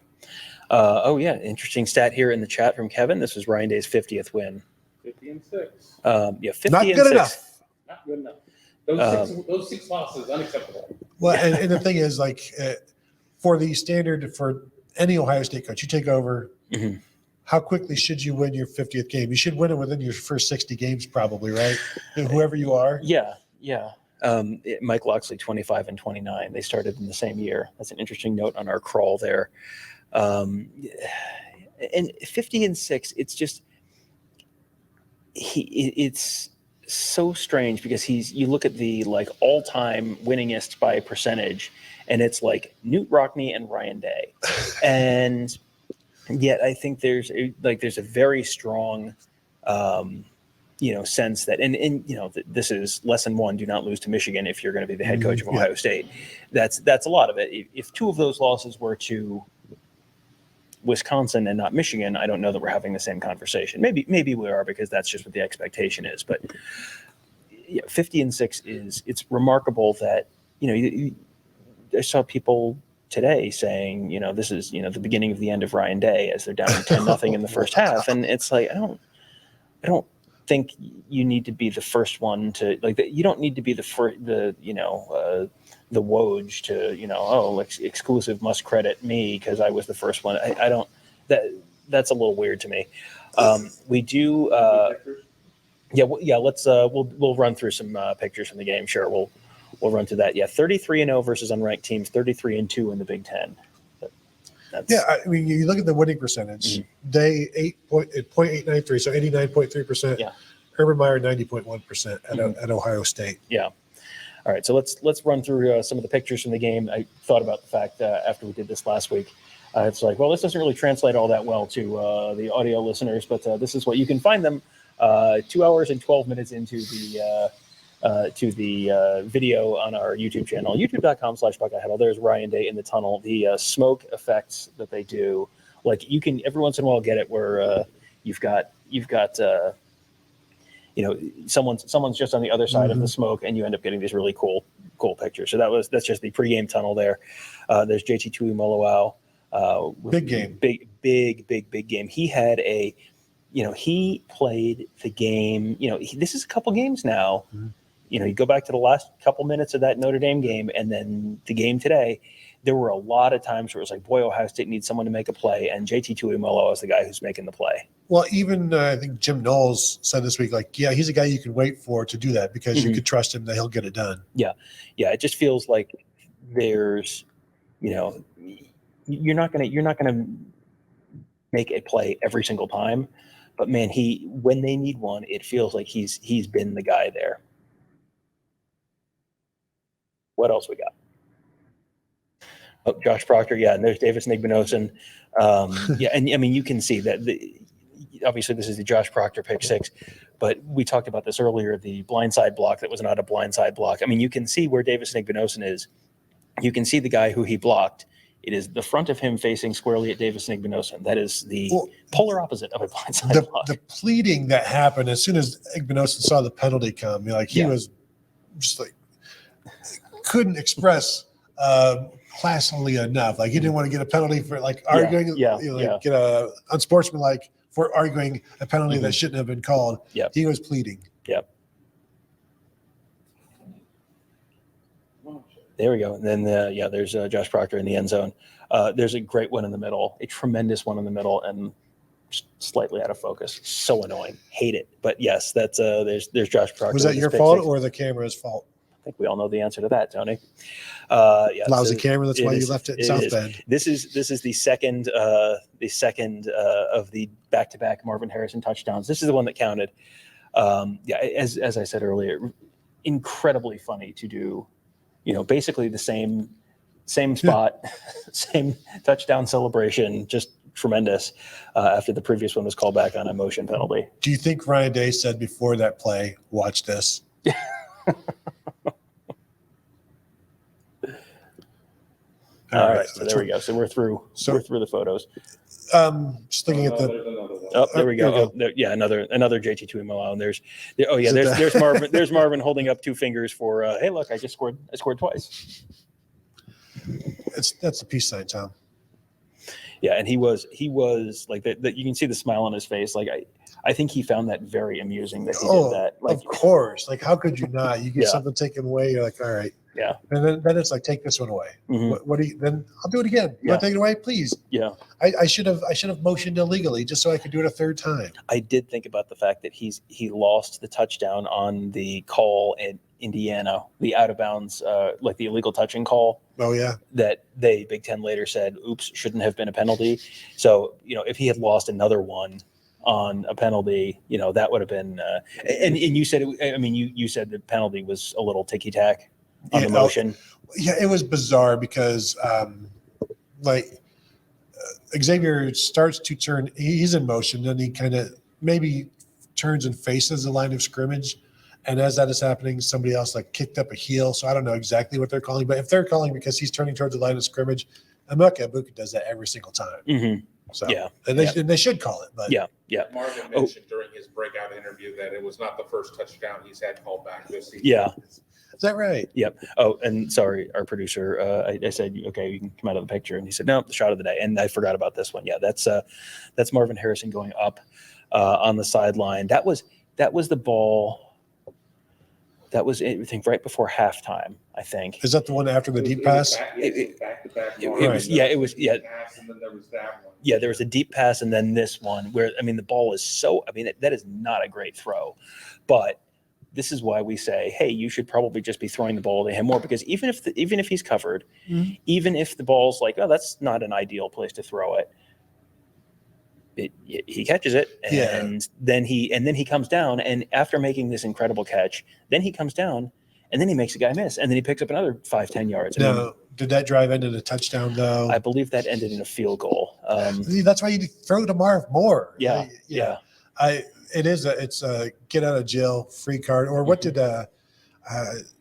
Interesting stat here in the chat from Kevin. This was Ryan Day's 50th win. 50-6. 50 Not and good 6. enough. Not good enough. Those six losses unacceptable. Well, and the thing is, like, for the standard for any Ohio State coach, you take over. Mm-hmm. How quickly should you win your 50th game? You should win it within your first 60 games, probably, right? Whoever you are. Yeah. Mike Loxley, 25 and 29. They started in the same year. That's an interesting note on our crawl there. And 50 and 6, it's just it's so strange because you look at the like all-time winningest by percentage, and it's like Newt Rockne and Ryan Day. And yet I think there's a very strong sense that, and this is lesson 1, do not lose to Michigan if you're going to be the head coach of Ohio State. That's a lot of it. If 2 of those losses were to Wisconsin and not Michigan, I don't know that we're having the same conversation. Maybe we are, because that's just what the expectation is. But 50 and 6 it's remarkable that, I saw people today saying, this is, the beginning of the end of Ryan Day, as they're down 10-0 in the first half. And it's like, I don't think you need to be the first one to you don't need to be the first, the Woj to, exclusive must credit me because I was the first one. I don't, that's a little weird to me. We do, let's, we'll run through some pictures from the game. Sure. We'll run through that. 33-0 versus unranked teams, 33-2 in the Big Ten. I mean, you look at the winning percentage. They 0.893, so 89.3%. Yeah. Urban Meyer 90.1% at Ohio State. Yeah. All right, so let's run through some of the pictures from the game. I thought about the fact after we did this last week, it's like, well, this doesn't really translate all that well to the audio listeners, but this is what you can find them 2 hours and 12 minutes into the video on our YouTube channel, youtube.com/Buckeye Huddle. There's Ryan Day in the tunnel. The smoke effects that they do, like you can every once in a while get it where you've got someone's just on the other side of the smoke, and you end up getting these really cool pictures. So that's just the pregame tunnel there. There's JT Tuimoloau. Big game. Big game. He had he played the game. This is a couple games now. Mm-hmm. You go back to the last couple minutes of that Notre Dame game, and then the game today. There were a lot of times where it was like, boy, Ohio State needs someone to make a play, and JT Tuimoloau is the guy who's making the play. Well, even I think Jim Knowles said this week, he's a guy you can wait for to do that because you could trust him that he'll get it done. Yeah. It just feels like there's, you're not gonna make a play every single time, but man, when they need one, it feels like he's been the guy there. What else we got? Oh, Josh Proctor, and there's Davis Nigbinosin. And I mean, you can see that obviously this is the Josh Proctor pick 6, but we talked about this earlier, the blindside block that was not a blindside block. I mean, you can see where Davis Nigbinosin is. You can see the guy who he blocked. It is the front of him facing squarely at Davis Nigbinosin. That is the polar opposite of a blindside block. The pleading that happened as soon as Nigbinosin saw the penalty come, he was just couldn't express classily enough. He didn't want to get a penalty for arguing, get a unsportsmanlike for arguing a penalty that shouldn't have been called. Yeah, he was pleading. Yep. There we go. And then there's Josh Proctor in the end zone. There's a great one in the middle, a tremendous one in the middle, and just slightly out of focus. So annoying. Hate it. But yes, that's there's Josh Proctor. Was that your fault or the camera's fault? I think we all know the answer to that, Tony. Lousy camera. That's why you left it in South Bend. This is the second of the back-to-back Marvin Harrison touchdowns. This is the one that counted. As I said earlier, incredibly funny to do. Basically the same spot, same touchdown celebration. Just tremendous. After the previous one was called back on a motion penalty. Do you think Ryan Day said before that play, "Watch this"? All right, so there we go. So we're through the photos. Just looking at Oh, there we go. Here we Oh, there, yeah, another JT Tuimoloau, and there's Is it there's Marvin. There's Marvin holding up two fingers for. Hey, look, I scored twice. That's a peace sign, Tom. Yeah, and he was like that. You can see the smile on his face. Like I think he found that very amusing that he did that. Like, of course. Like, how could you not? You get Yeah. something taken away, you're like, all right. Yeah. And then it's like, take this one away. Mhm. What do you? Then I'll do it again. You want to take it away, please? Yeah. I should have motioned illegally just so I could do it a third time. I did think about the fact that he lost the touchdown on the call in Indiana, the out of bounds, like the illegal touching call. Oh yeah. That Big Ten later said, "Oops, shouldn't have been a penalty." So if he had lost another one on a penalty, that would have been. And you said you said the penalty was a little ticky tack on the motion. Yeah, it was bizarre because Xavier starts to turn. He's in motion, then he kind of maybe turns and faces the line of scrimmage. And as that is happening, somebody else kicked up a heel. So I don't know exactly what they're calling, but if they're calling because he's turning towards the line of scrimmage, Emeka Egbuka does that every single time. Mm-hmm. So yeah, and they should call it. But yeah. Marvin mentioned during his breakout interview that it was not the first touchdown he's had called back this season. Yeah. Is that right? Yep. Oh, and sorry, our producer. I said, okay, you can come out of the picture, and he said, no, the shot of the day. And I forgot about this one. Yeah, that's Marvin Harrison going up on the sideline. That was the ball. That was, I think, right before halftime. I think. Is that the one after the deep pass? Back-to-back. It was. Yeah, it was. Yeah. And then there was that one. Yeah, there was a deep pass, and then this one where the ball is so. That is not a great throw, but this is why we say, hey, you should probably just be throwing the ball to him more, because even if he's covered, even if the ball's like, oh, that's not an ideal place to throw it. He catches it, and then he comes down, and after making this incredible catch, then he comes down, and then he makes a guy miss, and then he picks up another 5-10 yards. Did that drive end in a touchdown though? I believe that ended in a field goal. That's why you throw to Marv more. Yeah. It's a get out of jail free card. Or what did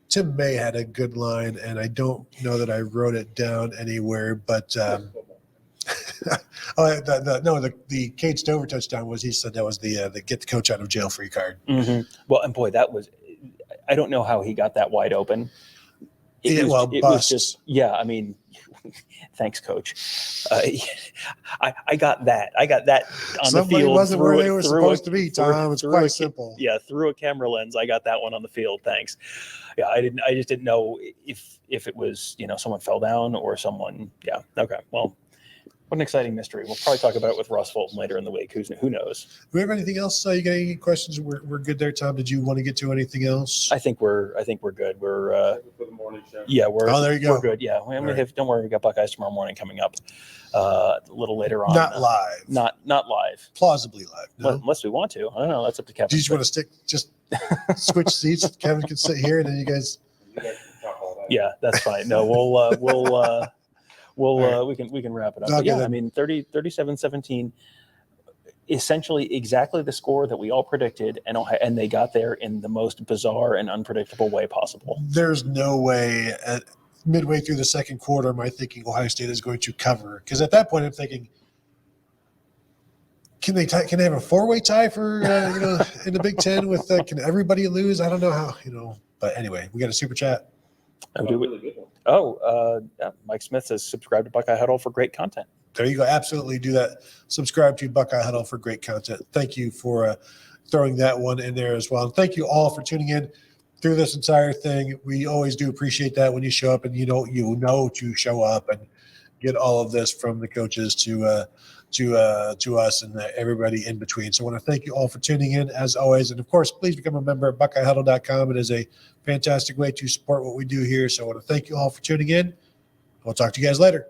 Tim May had a good line, and I don't know that I wrote it down anywhere, but the Cade Stover touchdown was, he said that was the get the coach out of jail free card. Mm-hmm. Well, and boy, that was, I don't know how he got that wide open. It was just, thanks, coach. I got that. I got that on Somebody the field. Wasn't where they were supposed to be, Tom. It's quite simple. Yeah, through a camera lens, I got that one on the field. Thanks. Yeah, I just didn't know if it was someone fell down or someone. Yeah. Okay. Well, what an exciting mystery. We'll probably talk about it with Ross Fulton later in the week. Who knows? Do we have anything else? You got any questions? We're good there, Tom. Did you want to get to anything else? I think we're good. We're for the morning show. yeah, there you go. We're good. Yeah, don't worry. We got Buckeyes tomorrow morning coming up a little later on. Not live. Not live. Plausibly live. No? Unless we want to. I don't know. That's up to Kevin. Do you just want to just switch seats? Kevin can sit here, and then you guys. Yeah, that's fine. No, we can wrap it up. But yeah, 37-17, essentially exactly the score that we all predicted, and they got there in the most bizarre and unpredictable way possible. There's no way midway through the second quarter am I thinking Ohio State is going to cover, because at that point I'm thinking, can they have a four-way tie for in the Big Ten with can everybody lose? I don't know how but anyway, we got a super chat. Mike Smith says subscribe to Buckeye Huddle for great content. There you go. Absolutely do that. Subscribe to Buckeye Huddle for great content. Thank you for throwing that one in there as well. And thank you all for tuning in through this entire thing. We always do appreciate that when you show up, and to show up and get all of this from the coaches to us and everybody in between. So I want to thank you all for tuning in as always. And of course, please become a member at BuckeyeHuddle.com. It is a fantastic way to support what we do here. So I want to thank you all for tuning in. We'll talk to you guys later.